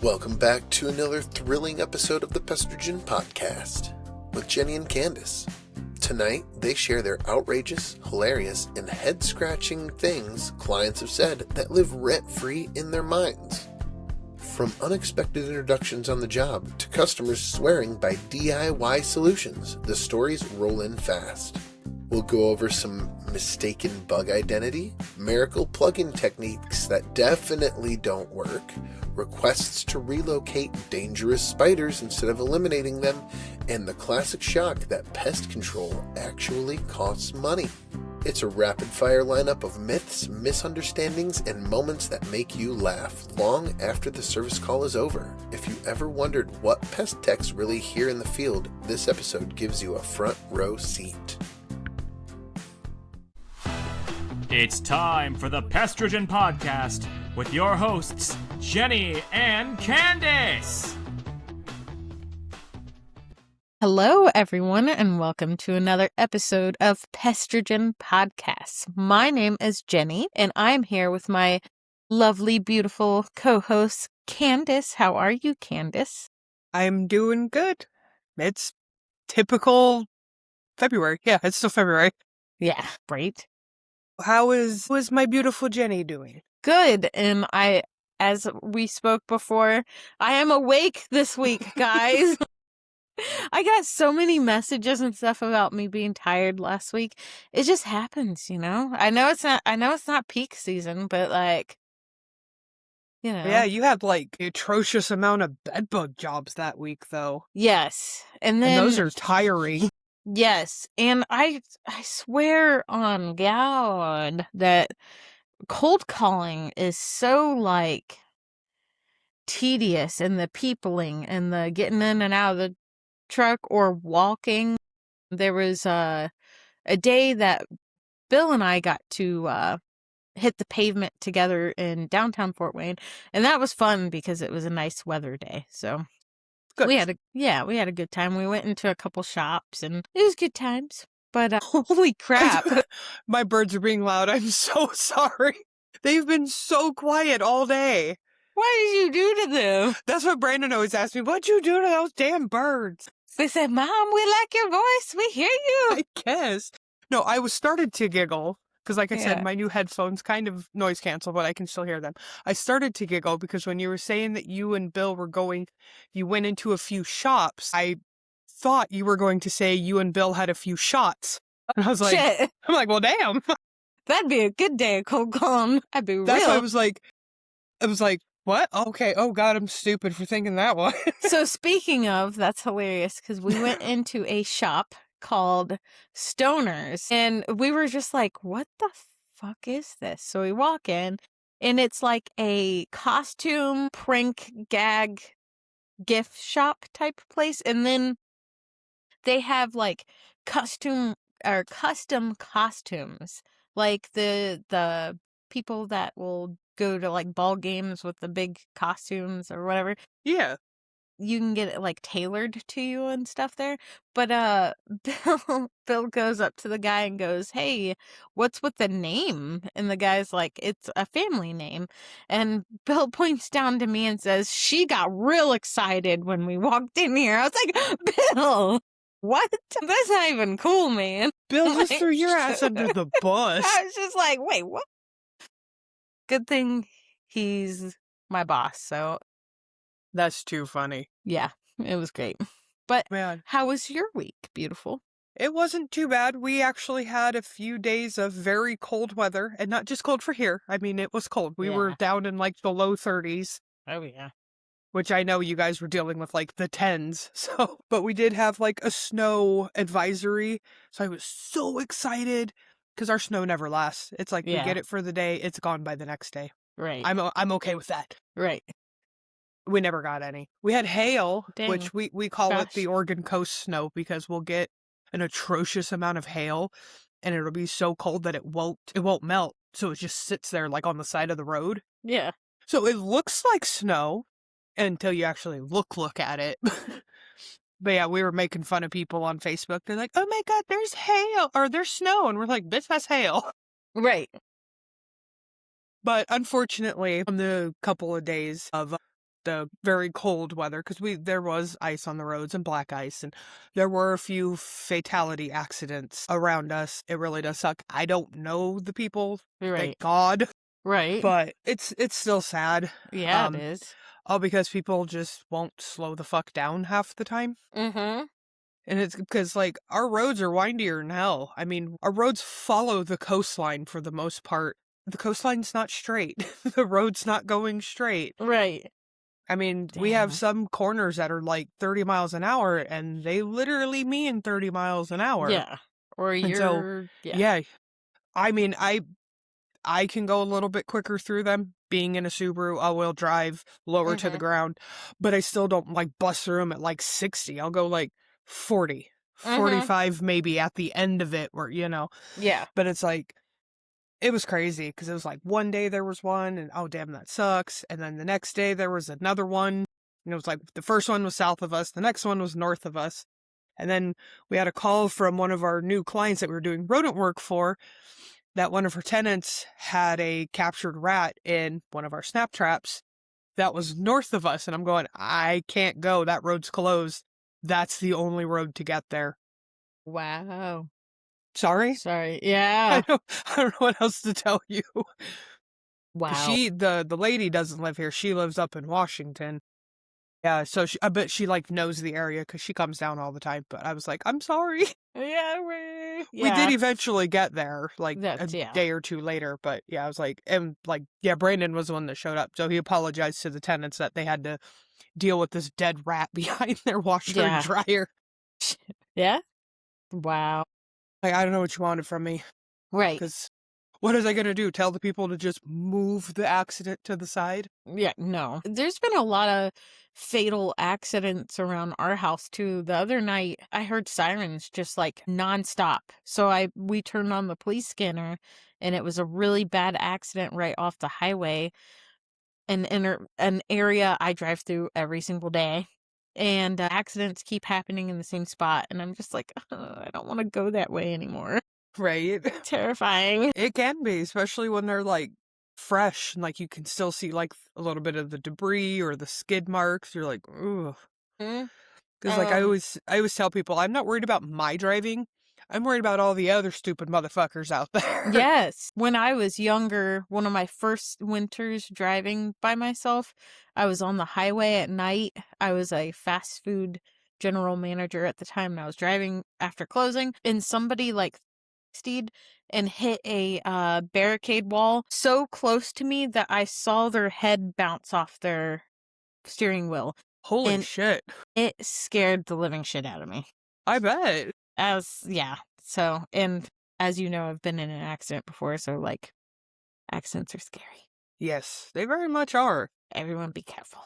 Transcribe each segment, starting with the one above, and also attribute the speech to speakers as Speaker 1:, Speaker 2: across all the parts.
Speaker 1: Welcome back to another thrilling episode of the Pestrogen Podcast with Jenny and Candace. Tonight, they share their outrageous, hilarious, and head-scratching things clients have said that live rent-free in their minds. From unexpected introductions on the job to customers swearing by DIY solutions, the stories roll in fast. We'll go over some mistaken bug identity, miracle plugin techniques that definitely don't work, requests to relocate dangerous spiders instead of eliminating them, and the classic shock that pest control actually costs money. It's a rapid-fire lineup of myths, misunderstandings, and moments that make you laugh long after the service call is over. If you ever wondered what pest techs really hear in the field, this episode gives you a front row seat.
Speaker 2: It's time for the Pestrogen Podcast with your hosts, Jenny and Candace.
Speaker 3: Hello, everyone, and welcome to another episode of Pestrogen Podcasts. My name is Jenny, and I'm here with my lovely, beautiful co-host, Candace. How are you, Candace?
Speaker 4: I'm doing good. It's typical February. Yeah, it's still February.
Speaker 3: Yeah, right.
Speaker 4: How is my beautiful Jenny doing?
Speaker 3: Good, and as we spoke before, I am awake this week, guys. I got so many messages and stuff about me being tired last week. It just happens, you know? I know it's not peak season, but
Speaker 4: Yeah, you had like atrocious amount of bedbug jobs that week though.
Speaker 3: Yes. And
Speaker 4: those are tiring.
Speaker 3: Yes. And I swear on God that cold calling is so like tedious, and the peopling and the getting in and out of the truck or walking. There was a day that Bill and I got to hit the pavement together in downtown Fort Wayne, and that was fun because it was a nice weather day. So
Speaker 4: Good.
Speaker 3: we had a good time. We went into a couple shops and it was good times. But holy crap.
Speaker 4: My birds are being loud. I'm so sorry. They've been so quiet all day.
Speaker 3: What did you do to them?
Speaker 4: That's what Brandon always asks me. What'd you do to those damn birds?
Speaker 3: They said, Mom, we like your voice. We hear you.
Speaker 4: I guess. No, I was started to giggle because, like I said, my new headphones kind of noise cancel, but I can still hear them. I started to giggle because when you were saying that you and Bill you went into a few shops, I thought you were going to say you and Bill had a few shots. And I was like,
Speaker 3: Shit.
Speaker 4: I'm like, well, damn.
Speaker 3: That'd be a good day of cold calling. I'd be
Speaker 4: That's
Speaker 3: real.
Speaker 4: why I was like, what? Okay. Oh, God, I'm stupid for thinking that one.
Speaker 3: So speaking of, that's hilarious because we went into a shop called Stoners, and we were just like, what the fuck is this? So we walk in, and it's like a costume, prank, gag, gift shop type place, and then they have like custom costumes, like the people that will go to like ball games with the big costumes or whatever.
Speaker 4: Yeah.
Speaker 3: You can get it like tailored to you and stuff there. But Bill goes up to the guy and goes, "Hey, what's with the name?" And the guy's like, "It's a family name." And Bill points down to me and says, "She got real excited when we walked in here." I was like, "Bill, what? That's not even cool, man."
Speaker 4: Bill just threw your ass under the bus.
Speaker 3: I was just like, "Wait, what?" Good thing he's my boss, so
Speaker 4: That's too funny.
Speaker 3: yeah, it was great. But
Speaker 4: Man,
Speaker 3: how was your week, beautiful?
Speaker 4: it wasn't too bad. We actually had a few days of very cold weather, and not just cold for here. I mean, it was cold. We were
Speaker 3: Yeah.
Speaker 4: down in like the low 30s,
Speaker 3: Oh, yeah.
Speaker 4: which I know you guys were dealing with like the 10s. So, but we did have like a snow advisory. So I was so excited because our snow never lasts. It's like we
Speaker 3: Yeah.
Speaker 4: get it for the day, it's gone by the next day.
Speaker 3: Right.
Speaker 4: I'm okay with that.
Speaker 3: Right.
Speaker 4: We never got any. We had hail,
Speaker 3: Dang.
Speaker 4: which we call it the
Speaker 3: Gosh.
Speaker 4: Oregon coast snow because we'll get an atrocious amount of hail and it'll be so cold that it won't melt. So it just sits there like on the side of the road.
Speaker 3: Yeah.
Speaker 4: So it looks like snow until you actually look at it. But yeah, we were making fun of people on Facebook. They're like, "Oh my God, there's hail or there's snow." And we're like, "Bitch, that's hail."
Speaker 3: Right.
Speaker 4: But unfortunately, on the couple of days of the very cold weather, because there was ice on the roads and black ice, and there were a few fatality accidents around us. It really does suck. I don't know the people,
Speaker 3: Right.
Speaker 4: thank God,
Speaker 3: Right.
Speaker 4: but it's still sad.
Speaker 3: Yeah, it is.
Speaker 4: All because people just won't slow the fuck down half the time.
Speaker 3: Mm-hmm.
Speaker 4: And it's because, like, our roads are windier than hell. I mean, our roads follow the coastline for the most part. The coastline's not straight. The road's not going straight.
Speaker 3: Right.
Speaker 4: I mean, we have
Speaker 3: Damn.
Speaker 4: some corners that are like 30 miles an hour, and they literally mean 30 miles an hour.
Speaker 3: Yeah. Or
Speaker 4: And so, yeah. I mean, I can go a little bit quicker through them, being in a Subaru all-wheel drive, lower to the ground, but I still don't, like, bust through them at, like, 60. I'll go, like, 40, 45 maybe at the end of it, where, you know.
Speaker 3: Yeah.
Speaker 4: But it's like, it was crazy, because it was like, one day there was one, and oh, damn, that sucks. And then the next day there was another one, and it was like, the first one was south of us, the next one was north of us. And then we had a call from one of our new clients that we were doing rodent work for, that one of her tenants had a captured rat in one of our snap traps that was north of us. And I'm going, I can't go. That road's closed. That's the only road to get there.
Speaker 3: Wow.
Speaker 4: Sorry?
Speaker 3: Yeah.
Speaker 4: I don't know what else to tell you.
Speaker 3: Wow.
Speaker 4: The lady doesn't live here. She lives up in Washington. Yeah, so I bet she, like, knows the area because she comes down all the time. But I was like, I'm sorry.
Speaker 3: Yeah,
Speaker 4: We did eventually get there, like, a
Speaker 3: Yeah.
Speaker 4: day or two later, but yeah, I was like, and like, yeah, Brandon was the one that showed up, so he apologized to the tenants that they had to deal with this dead rat behind their washer
Speaker 3: Yeah.
Speaker 4: and dryer.
Speaker 3: Yeah? Wow.
Speaker 4: Like, I don't know what you wanted from me,
Speaker 3: Right.
Speaker 4: because what is I gonna do? Tell the people to just move the accident to the side?
Speaker 3: Yeah, no. There's been a lot of fatal accidents around our house too. The other night I heard sirens just like nonstop. So we turned on the police scanner and it was a really bad accident right off the highway in an area I drive through every single day. And accidents keep happening in the same spot and I'm just like, I don't want to go that way anymore.
Speaker 4: Right?
Speaker 3: Terrifying.
Speaker 4: It can be, especially when they're, like, fresh, and, like, you can still see, like, a little bit of the debris or the skid marks. You're like, ooh.
Speaker 3: Mm.
Speaker 4: Because, like, I always tell people, I'm not worried about my driving. I'm worried about all the other stupid motherfuckers out there.
Speaker 3: Yes. When I was younger, one of my first winters driving by myself, I was on the highway at night. I was a fast food general manager at the time, and I was driving after closing, and somebody like steed and hit a barricade wall so close to me that I saw their head bounce off their steering wheel.
Speaker 4: Holy shit.
Speaker 3: It scared the living shit out of me.
Speaker 4: I bet.
Speaker 3: So, and as you know, I've been in an accident before, so like accidents are scary.
Speaker 4: Yes, they very much are.
Speaker 3: Everyone be careful.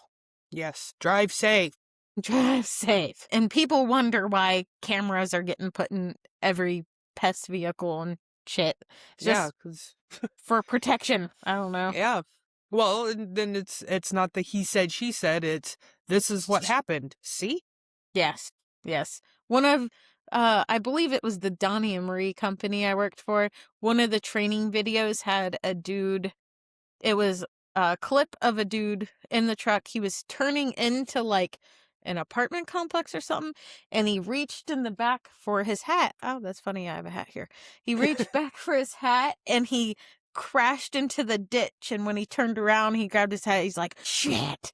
Speaker 4: Yes, drive safe.
Speaker 3: Drive safe. And people wonder why cameras are getting put in every Pest vehicle and shit.
Speaker 4: Yeah,
Speaker 3: Just
Speaker 4: because
Speaker 3: for protection. I don't know.
Speaker 4: yeah. Well, and then it's not the he said she said. It's this is what happened. See?
Speaker 3: Yes. One of I believe it was the Donnie and Marie company I worked for. One of the training videos had a dude. It was a clip of a dude in the truck. He was turning into like an apartment complex or something, and he reached in the back for his hat. Oh, that's funny. I have a hat here. He reached back for his hat, and he crashed into the ditch. And when he turned around, he grabbed his hat. He's like, shit.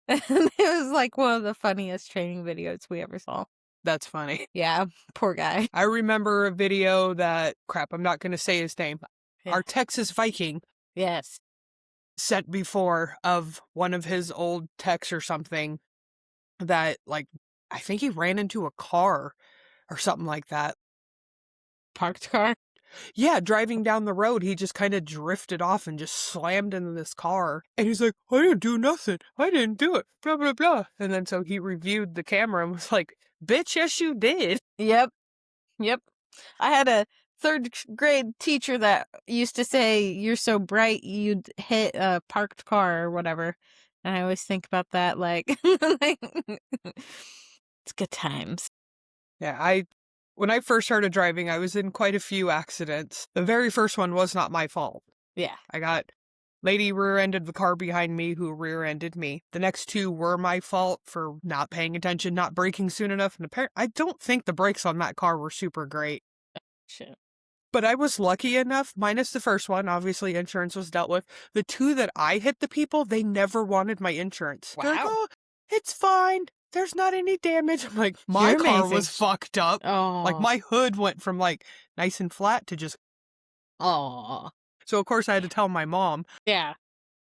Speaker 3: And it was like one of the funniest training videos we ever saw.
Speaker 4: That's funny.
Speaker 3: Yeah, poor guy.
Speaker 4: I remember a video that, crap, I'm not going to say his name.
Speaker 3: Yeah.
Speaker 4: Our Texas Viking
Speaker 3: Yes.
Speaker 4: sent before of one of his old techs or something that, like, I think he ran into a car or something like that.
Speaker 3: Parked car?
Speaker 4: Yeah, driving down the road, he just kind of drifted off and just slammed into this car. And he's like, I didn't do nothing. I didn't do it. Blah, blah, blah. And then so he reviewed the camera and was like, bitch, yes, you did.
Speaker 3: Yep. I had a third grade teacher that used to say, you're so bright, you'd hit a parked car or whatever. And I always think about that, like, it's good times.
Speaker 4: Yeah, when I first started driving, I was in quite a few accidents. The very first one was not my fault.
Speaker 3: Yeah.
Speaker 4: I got lady rear-ended the car behind me who rear-ended me. The next two were my fault for not paying attention, not braking soon enough. And I don't think the brakes on that car were super great.
Speaker 3: Shit.
Speaker 4: But I was lucky enough, minus the first one, obviously insurance was dealt with. The two that I hit the people, they never wanted my insurance. They're like,
Speaker 3: Wow.
Speaker 4: oh, it's fine. There's not any damage. I'm like, my
Speaker 3: You're
Speaker 4: car
Speaker 3: amazing.
Speaker 4: was fucked up.
Speaker 3: Oh.
Speaker 4: Like, my hood went from, like, nice and flat to just...
Speaker 3: Oh.
Speaker 4: So, of course, I had to tell my mom.
Speaker 3: Yeah.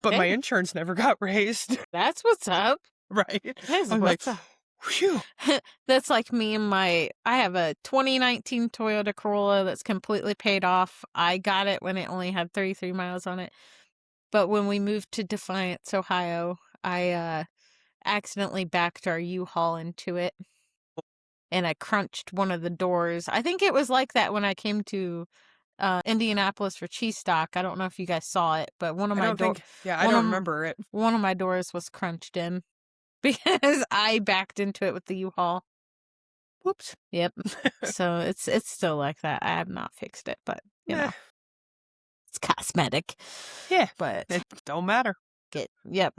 Speaker 4: But my
Speaker 3: Hey.
Speaker 4: insurance never got raised.
Speaker 3: That's what's up.
Speaker 4: Right?
Speaker 3: That's
Speaker 4: I'm like,
Speaker 3: what's up.
Speaker 4: phew.
Speaker 3: That's like me and I have a 2019 Toyota Corolla that's completely paid off. I got it when it only had 33 miles on it. But when we moved to Defiance, Ohio, I accidentally backed our U-Haul into it. And I crunched one of the doors. I think it was like that when I came to Indianapolis for cheese stock. I don't know if you guys saw it, but one of my doors...
Speaker 4: I don't remember it.
Speaker 3: One of my doors was crunched in. Because I backed into it with the U-Haul.
Speaker 4: Whoops.
Speaker 3: Yep. So it's still like that. I have not fixed it, but you know, it's cosmetic.
Speaker 4: Yeah,
Speaker 3: but
Speaker 4: it don't matter.
Speaker 3: Yep.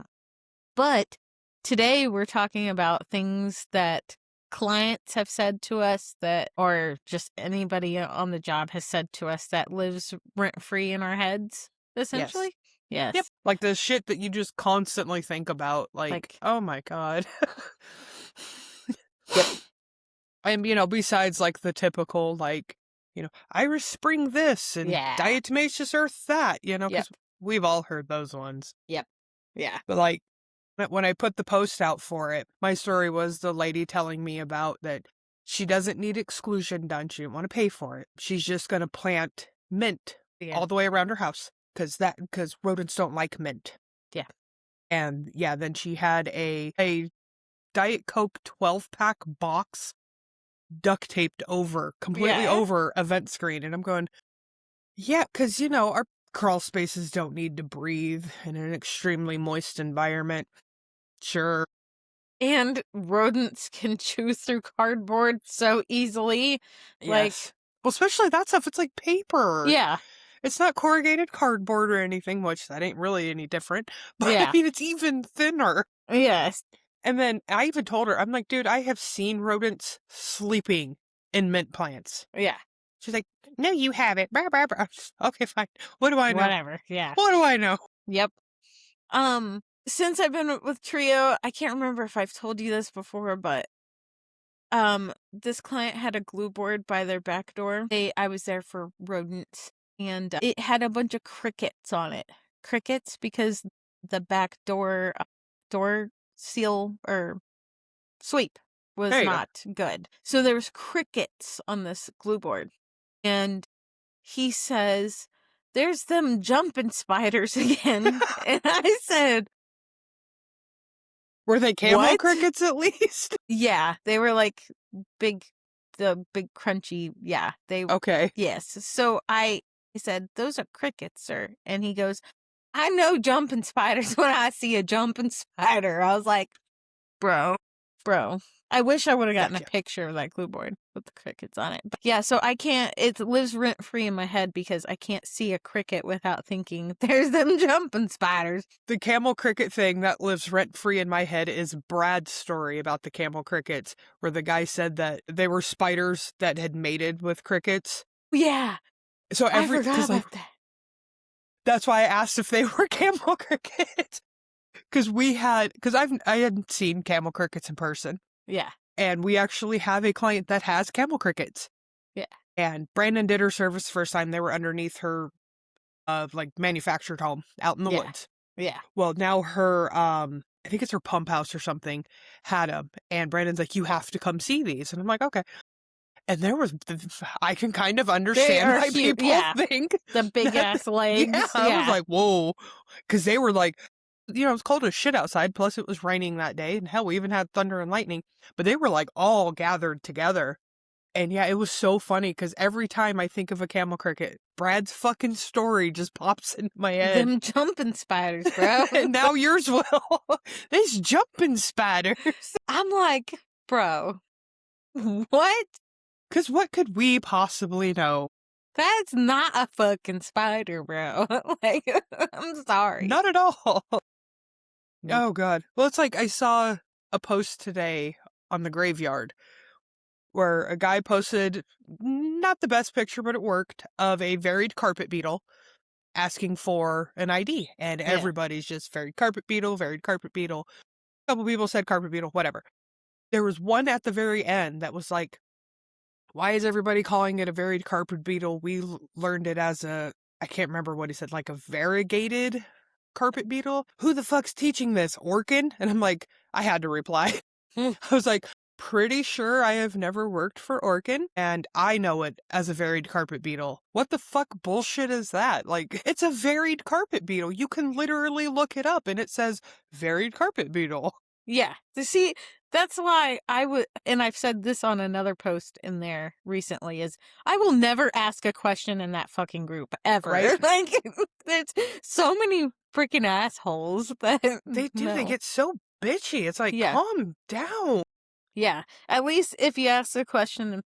Speaker 3: But today we're talking about things that clients have said to us that, or just anybody on the job has said to us that lives rent-free in our heads, essentially. Yes.
Speaker 4: Yep. Like the shit that you just constantly think about. Like oh my God.
Speaker 3: Yep.
Speaker 4: And, besides like the typical, like, Irish Spring this and diatomaceous earth that, because we've all heard those ones.
Speaker 3: Yep. Yeah.
Speaker 4: But like when I put the post out for it, my story was the lady telling me about that she doesn't need exclusion done. She didn't want to pay for it. She's just going to plant mint all the way around her house. Because rodents don't like mint.
Speaker 3: Yeah.
Speaker 4: And then she had a Diet Coke 12-pack box duct taped completely over a vent screen. And I'm going, because, our crawl spaces don't need to breathe in an extremely moist environment. Sure.
Speaker 3: And rodents can chew through cardboard so easily.
Speaker 4: Yes. Well, especially that stuff. It's like paper.
Speaker 3: Yeah.
Speaker 4: It's not corrugated cardboard or anything, which that ain't really any different. But I mean, it's even thinner.
Speaker 3: Yes.
Speaker 4: And then I even told her, I'm like, dude, I have seen rodents sleeping in mint plants.
Speaker 3: Yeah.
Speaker 4: She's like, no, you haven't. Okay, fine. What do I know?
Speaker 3: Whatever. Yeah.
Speaker 4: What do I know?
Speaker 3: Yep. Since I've been with Trio, I can't remember if I've told you this before, but this client had a glue board by their back door. I was there for rodents. And it had a bunch of crickets on it. Crickets because the back door seal or sweep was not good. So there was crickets on this glue board. And he says, there's them jumping spiders again. And I said,
Speaker 4: were they camel crickets at least?
Speaker 3: Yeah, they were like the big crunchy. Yeah,
Speaker 4: okay.
Speaker 3: Yes. So I said, those are crickets, sir. And he goes, I know jumping spiders when I see a jumping spider. I was like, bro. I wish I would have gotten a picture of that glue board with the crickets on it. But yeah, so I can't, it lives rent-free in my head because I can't see a cricket without thinking, there's them jumping spiders.
Speaker 4: The camel cricket thing that lives rent-free in my head is Brad's story about the camel crickets, where the guy said that they were spiders that had mated with crickets.
Speaker 3: Yeah.
Speaker 4: So
Speaker 3: I forgot about that.
Speaker 4: That's why I asked if they were camel crickets. Because I hadn't seen camel crickets in person.
Speaker 3: Yeah.
Speaker 4: And we actually have a client that has camel crickets.
Speaker 3: Yeah.
Speaker 4: And Brandon did her service the first time. They were underneath her, manufactured home out in the woods.
Speaker 3: Yeah.
Speaker 4: Well, now her, I think it's her pump house or something, had them. And Brandon's like, you have to come see these. And I'm like, okay. And I can kind of understand why people think.
Speaker 3: The big ass legs.
Speaker 4: Yeah, I was like, whoa. Because they were like, it was cold as shit outside. Plus it was raining that day. And hell, we even had thunder and lightning. But they were like all gathered together. And yeah, it was so funny because every time I think of a camel cricket, Brad's fucking story just pops into my head.
Speaker 3: Them jumping spiders, bro.
Speaker 4: And now yours will. These jumping spiders.
Speaker 3: I'm like, bro, what?
Speaker 4: Because what could we possibly know?
Speaker 3: That's not a fucking spider, bro. Like, I'm sorry.
Speaker 4: Not at all.
Speaker 3: Nope.
Speaker 4: Oh, God. Well, it's like I saw a post today on the graveyard where a guy posted, not the best picture, but it worked, of a varied carpet beetle asking for an ID. And
Speaker 3: Yeah.
Speaker 4: everybody's just varied carpet beetle, varied carpet beetle. A couple people said carpet beetle, whatever. There was one at the very end that was like, why is everybody calling it a varied carpet beetle? We learned it as I can't remember what he said, like a variegated carpet beetle? Who the fuck's teaching this? Orkin? And I'm like, I had to reply. I was like, pretty sure I have never worked for Orkin, and I know it as a varied carpet beetle. What the fuck bullshit is that? Like, it's a varied carpet beetle. You can literally look it up and it says varied carpet beetle.
Speaker 3: Yeah. See, that's why I would, and I've said this on another post in there recently, is I will never ask a question in that fucking group, ever.
Speaker 4: Right?
Speaker 3: Like, there's so many freaking assholes that
Speaker 4: They do.
Speaker 3: no.
Speaker 4: They get so bitchy. It's like,
Speaker 3: Yeah.
Speaker 4: calm down.
Speaker 3: Yeah. At least if you ask a question in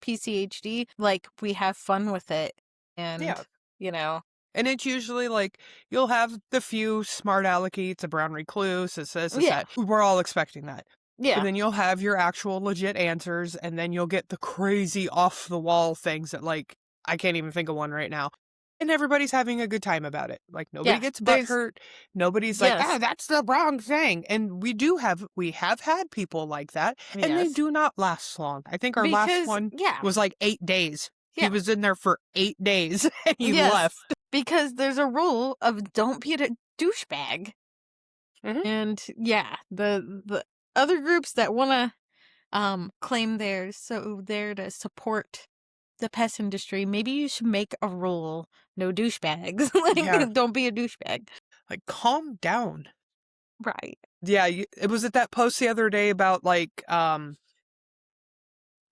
Speaker 3: PCHD, like, we have fun with it. And,
Speaker 4: Yeah.
Speaker 3: you know.
Speaker 4: And it's usually like, you'll have the few smart alekites, a brown recluse, it's this, it's
Speaker 3: Yeah.
Speaker 4: that. We're all expecting that.
Speaker 3: Yeah.
Speaker 4: And then you'll have your actual legit answers, and then you'll get the crazy off-the-wall things that, like, I can't even think of one right now. And everybody's having a good time about it. Like, nobody
Speaker 3: Yeah,
Speaker 4: gets
Speaker 3: there's-
Speaker 4: butthurt. Nobody's like,
Speaker 3: Yes.
Speaker 4: that's the wrong thing. And we have had people like that, and they
Speaker 3: Yes.
Speaker 4: do not last long. I think our last
Speaker 3: Because,
Speaker 4: one
Speaker 3: yeah.
Speaker 4: was like 8 days.
Speaker 3: Yeah.
Speaker 4: He was in there for 8 days, and he
Speaker 3: Yes.
Speaker 4: left.
Speaker 3: Because there's a rule of don't be a douchebag.
Speaker 4: Mhm.
Speaker 3: And yeah, the other groups that want to claim they're so there to support the pest industry, maybe you should make a rule: no douchebags. Like,
Speaker 4: Yeah.
Speaker 3: don't be a douchebag.
Speaker 4: Like, calm down.
Speaker 3: Right.
Speaker 4: Yeah, it was at that post the other day about, like,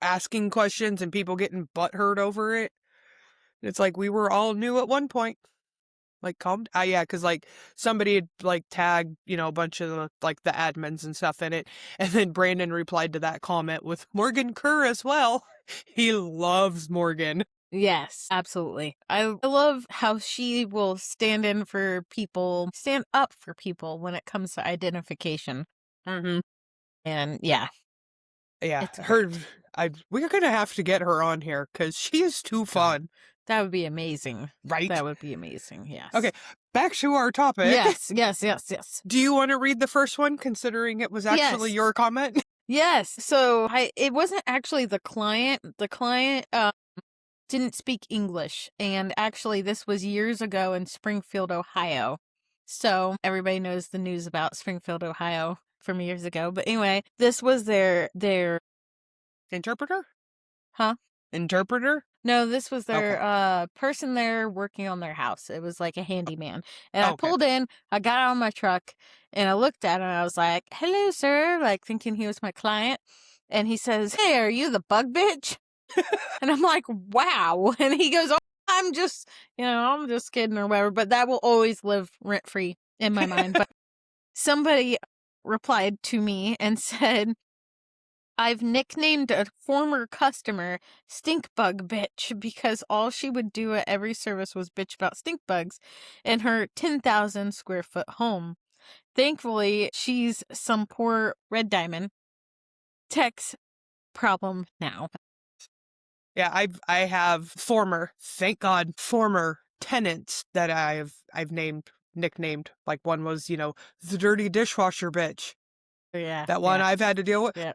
Speaker 4: asking questions and people getting butthurt over it. It's like, we were all new at one point. Like, yeah, because, like, somebody had, like, tagged, a bunch of, the admins and stuff in it, and then Brandon replied to that comment with Morgan Kerr as well. He loves Morgan.
Speaker 3: Yes, absolutely. I love how she will stand up for people when it comes to identification.
Speaker 4: Mm-hmm.
Speaker 3: And yeah.
Speaker 4: Yeah,
Speaker 3: It's
Speaker 4: we're gonna have to get her on here, because she is too fun.
Speaker 3: That would be amazing.
Speaker 4: Right?
Speaker 3: That would be amazing, yes.
Speaker 4: Okay, back to our topic.
Speaker 3: Yes.
Speaker 4: Do you want to read the first one, considering it was actually
Speaker 3: Yes.
Speaker 4: your comment?
Speaker 3: Yes. So it wasn't actually the client. The client didn't speak English. And actually, this was years ago in Springfield, Ohio. So everybody knows the news about Springfield, Ohio from years ago. But anyway, this was their
Speaker 4: Interpreter?
Speaker 3: Huh?
Speaker 4: Interpreter?
Speaker 3: No, this was their
Speaker 4: Okay.
Speaker 3: person there working on their house. It was like a handyman. And I
Speaker 4: Okay.
Speaker 3: pulled in, I got out of my truck, and I looked at him, and I was like, hello, sir, like thinking he was my client. And he says, hey, are you the bug bitch? And I'm like, wow. And he goes, oh, I'm just kidding or whatever. But that will always live rent-free in my mind. But somebody replied to me and said, I've nicknamed a former customer Stink Bug Bitch because all she would do at every service was bitch about stink bugs in her 10,000 square foot home. Thankfully, she's some poor red diamond tech's problem now.
Speaker 4: Yeah, I have thank God, former tenants that I've nicknamed. Like, one was, the dirty dishwasher bitch.
Speaker 3: Yeah.
Speaker 4: That one I've had to deal with.
Speaker 3: Yeah.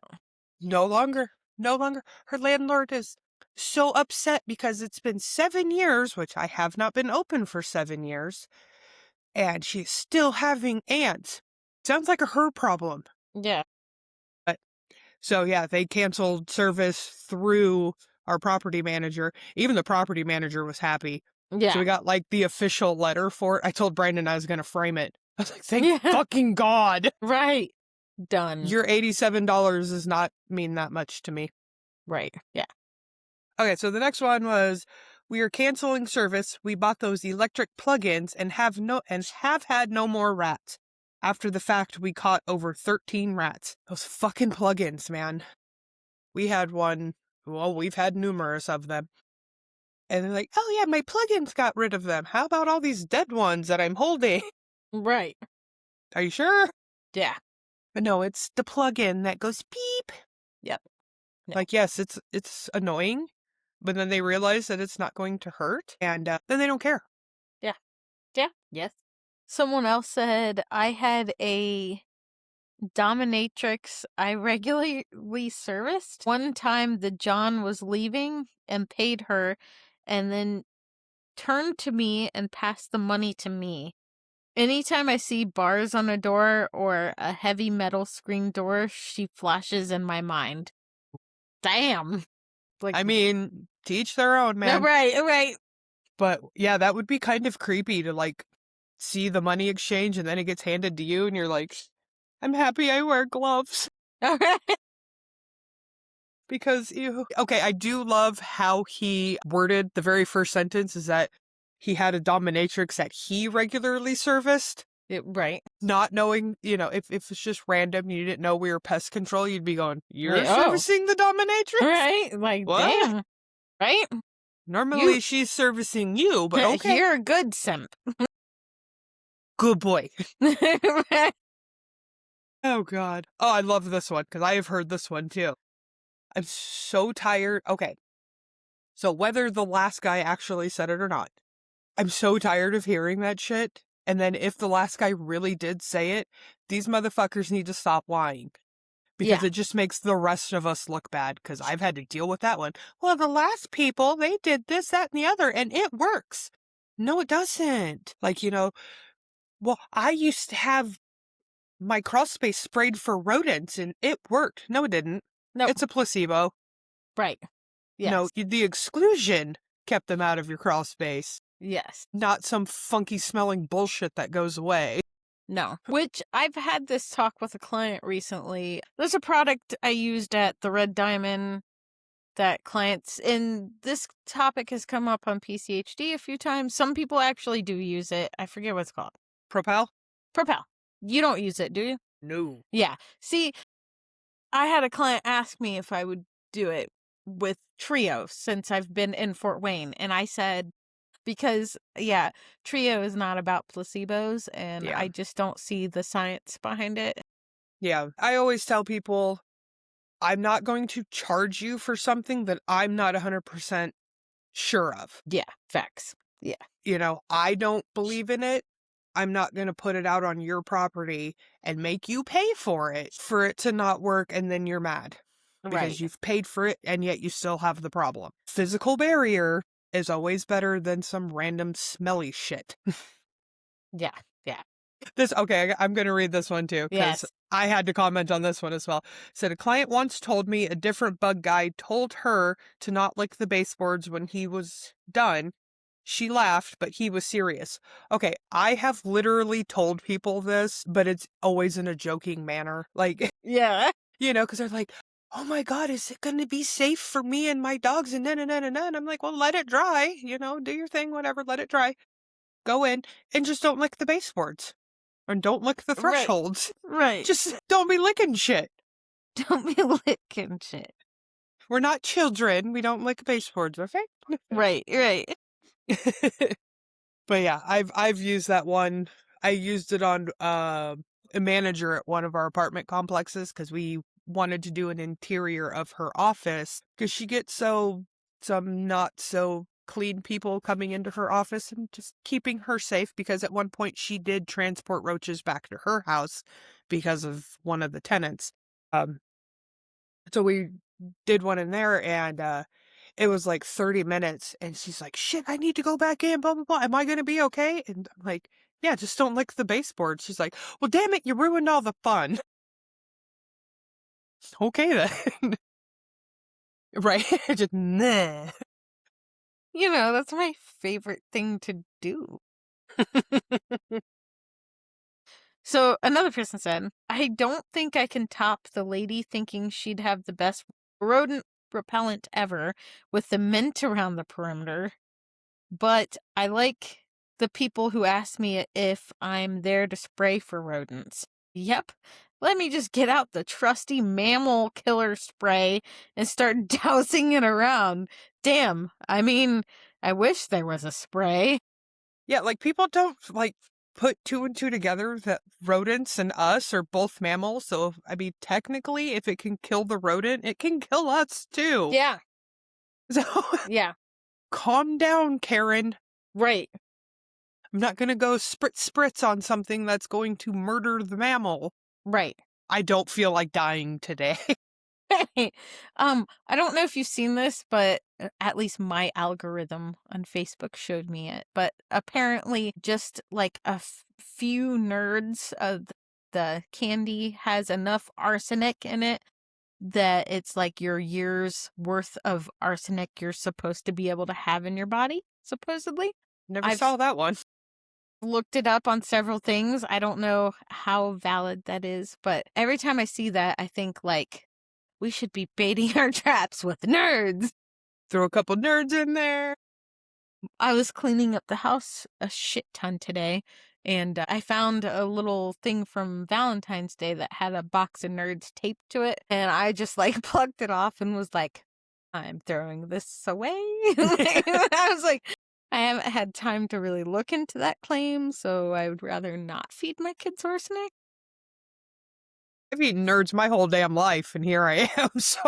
Speaker 4: No longer. Her landlord is so upset because it's been 7 years, which I have not been open for 7 years, and she's still having ants. Sounds like a her problem.
Speaker 3: Yeah.
Speaker 4: So yeah, they canceled service through our property manager. Even the property manager was happy.
Speaker 3: Yeah.
Speaker 4: So we got like the official letter for it. I told Brandon I was going to frame it. I was like, thank
Speaker 3: Yeah.
Speaker 4: fucking God.
Speaker 3: Right. Done.
Speaker 4: Your $87 does not mean that much to me.
Speaker 3: Right. Yeah.
Speaker 4: Okay, so the next one was, we are canceling service. We bought those electric plugins and have had no more rats. After the fact, we caught over 13 rats. Those fucking plugins, man. We had one. Well, we've had numerous of them. And they're like, oh yeah, my plugins got rid of them. How about all these dead ones that I'm holding?
Speaker 3: Right.
Speaker 4: Are you sure?
Speaker 3: Yeah.
Speaker 4: But no, it's the plugin that goes beep.
Speaker 3: Yep. No.
Speaker 4: Like, yes, it's annoying, but then they realize that it's not going to hurt, and then they don't care.
Speaker 3: Yeah. Yeah. Yes. Someone else said I had a dominatrix I regularly serviced. One time the John was leaving and paid her and then turned to me and passed the money to me. Anytime I see bars on a door or a heavy metal screen door, she flashes in my mind. Damn. Like,
Speaker 4: I mean, to each their own, man.
Speaker 3: Right.
Speaker 4: But yeah, that would be kind of creepy to like see the money exchange and then it gets handed to you and you're like, I'm happy I wear gloves.
Speaker 3: All right.
Speaker 4: Because okay, I do love how he worded the very first sentence is that he had a dominatrix that he regularly serviced.
Speaker 3: Right.
Speaker 4: Not knowing, if it's just random, you didn't know we were pest control, you'd be going, you're
Speaker 3: Right, oh.
Speaker 4: servicing the dominatrix?
Speaker 3: Right? Like,
Speaker 4: What?
Speaker 3: damn. Right?
Speaker 4: Normally she's servicing you, but okay.
Speaker 3: You're a good simp.
Speaker 4: Good boy. Oh, God. Oh, I love this one because I have heard this one too. I'm so tired. Okay. So whether the last guy actually said it or not, I'm so tired of hearing that shit. And then if the last guy really did say it, these motherfuckers need to stop lying. Because it just makes the rest of us look bad, because I've had to deal with that one. Well, the last people, they did this, that, and the other, and it works. No, it doesn't. Like, well, I used to have my crawl space sprayed for rodents, and it worked. No, it didn't.
Speaker 3: No.
Speaker 4: It's a placebo.
Speaker 3: Right. Yes.
Speaker 4: No, the exclusion kept them out of your crawl space.
Speaker 3: Yes.
Speaker 4: Not some funky smelling bullshit that goes away.
Speaker 3: No. Which I've had this talk with a client recently. There's a product I used at the Red Diamond that clients, and this topic has come up on PCHD a few times. Some people actually do use it. I forget what it's called.
Speaker 4: Propel?
Speaker 3: Propel. You don't use it, do you?
Speaker 4: No.
Speaker 3: Yeah. See, I had a client ask me if I would do it with Trio since I've been in Fort Wayne. And I said, because, Trio is not about placebos, and I just don't see the science behind it.
Speaker 4: Yeah. I always tell people, I'm not going to charge you for something that I'm not 100% sure of.
Speaker 3: Yeah, facts. Yeah.
Speaker 4: I don't believe in it. I'm not going to put it out on your property and make you pay for it to not work, and then you're mad. Because you've paid for it, and yet you still have the problem. Physical barrier is always better than some random smelly shit.
Speaker 3: Yeah.
Speaker 4: I'm going to read this one too, because I had to comment on this one as well. Said a client once told me a different bug guy told her to not lick the baseboards when he was done. She laughed, but he was serious. Okay, I have literally told people this, but it's always in a joking manner. Like,
Speaker 3: yeah.
Speaker 4: Because they're like, oh my God, is it going to be safe for me and my dogs? And then, and I'm like, well, let it dry, do your thing, whatever, let it dry. Go in and just don't lick the baseboards. And don't lick the thresholds.
Speaker 3: Right.
Speaker 4: Just don't be licking shit.
Speaker 3: Don't be licking shit.
Speaker 4: We're not children. We don't lick baseboards, okay?
Speaker 3: Right.
Speaker 4: But yeah, I've used that one. I used it on a manager at one of our apartment complexes because we wanted to do an interior of her office because she gets some not so clean people coming into her office, and just keeping her safe, because at one point she did transport roaches back to her house because of one of the tenants. So we did one in there, and it was like 30 minutes, and she's like, shit, I need to go back in, blah, blah, blah. Am I going to be okay? And I'm like, yeah, just don't lick the baseboard. She's like, well, damn it, you ruined all the fun. Okay, then. Right? Just, nah.
Speaker 3: That's my favorite thing to do. So another person said, I don't think I can top the lady thinking she'd have the best rodent repellent ever with the mint around the perimeter, but I like the people who ask me if I'm there to spray for rodents. Yep. Let me just get out the trusty mammal killer spray and start dousing it around. Damn. I mean, I wish there was a spray.
Speaker 4: Yeah, like people don't like put two and two together that rodents and us are both mammals. So, I mean, technically, if it can kill the rodent, it can kill us too.
Speaker 3: Yeah.
Speaker 4: So,
Speaker 3: Yeah.
Speaker 4: calm down, Karen.
Speaker 3: Right.
Speaker 4: I'm not going to go spritz on something that's going to murder the mammal.
Speaker 3: Right.
Speaker 4: I don't feel like dying today.
Speaker 3: I don't know if you've seen this, but at least my algorithm on Facebook showed me it. But apparently, just like a few nerds of the candy has enough arsenic in it that it's like your year's worth of arsenic you're supposed to be able to have in your body, supposedly.
Speaker 4: Never
Speaker 3: I've
Speaker 4: saw that one.
Speaker 3: looked it up on several things. I don't know how valid that is, but every time I see that, I think like we should be baiting our traps with nerds.
Speaker 4: Throw a couple nerds in there.
Speaker 3: I was cleaning up the house a shit ton today, and I found a little thing from Valentine's Day that had a box of nerds taped to it, and I just like plucked it off and was like, I'm throwing this away. I was like, I haven't had time to really look into that claim, so I would rather not feed my kids arsenic.
Speaker 4: I've eaten nerds my whole damn life, and here I am, so...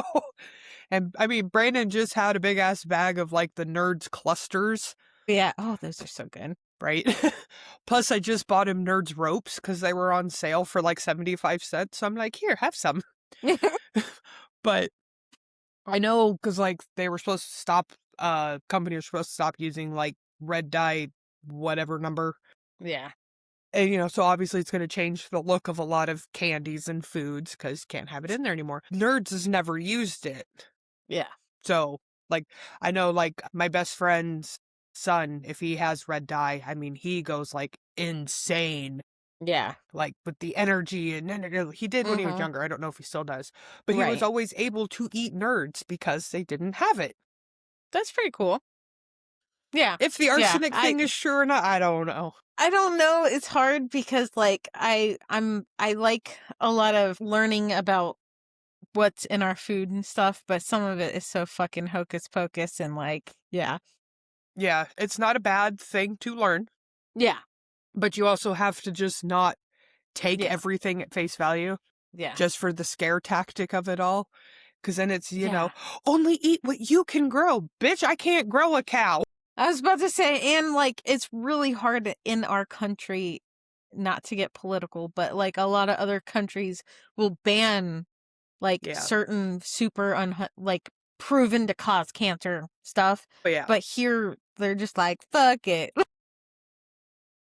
Speaker 4: And, I mean, Brandon just had a big-ass bag of, like, the Nerds clusters.
Speaker 3: Yeah. Oh, those are so good.
Speaker 4: Right? Plus, I just bought him Nerds ropes, because they were on sale for, like, 75 cents, so I'm like, here, have some. But I know, because, like, they were supposed to stop, company was supposed to stop using, like, red dye whatever number.
Speaker 3: Yeah.
Speaker 4: And, you know, so obviously it's going to change the look of a lot of candies and foods because can't have it in there anymore. Nerds has never used it.
Speaker 3: Yeah.
Speaker 4: So, like, I know, like, my best friend's son, if he has red dye, I mean, he goes, like, insane.
Speaker 3: Yeah.
Speaker 4: Like, with the energy and he did when he was younger. I don't know if he still does. But he was always able to eat nerds because they didn't have it.
Speaker 3: That's pretty cool. Yeah.
Speaker 4: If the arsenic thing is true or not, I don't know.
Speaker 3: I don't know. It's hard because like I like a lot of learning about what's in our food and stuff, but some of it is so fucking hocus pocus and like, yeah.
Speaker 4: Yeah, it's not a bad thing to learn.
Speaker 3: Yeah.
Speaker 4: But you also have to just not take everything at face value.
Speaker 3: Yeah.
Speaker 4: Just for the scare tactic of it all. Because then it's, you know, only eat what you can grow. Bitch, I can't grow a cow.
Speaker 3: I was about to say, and like, it's really hard in our country, not to get political, but like a lot of other countries will ban like certain super like proven to cause cancer stuff. But here they're just like, fuck it.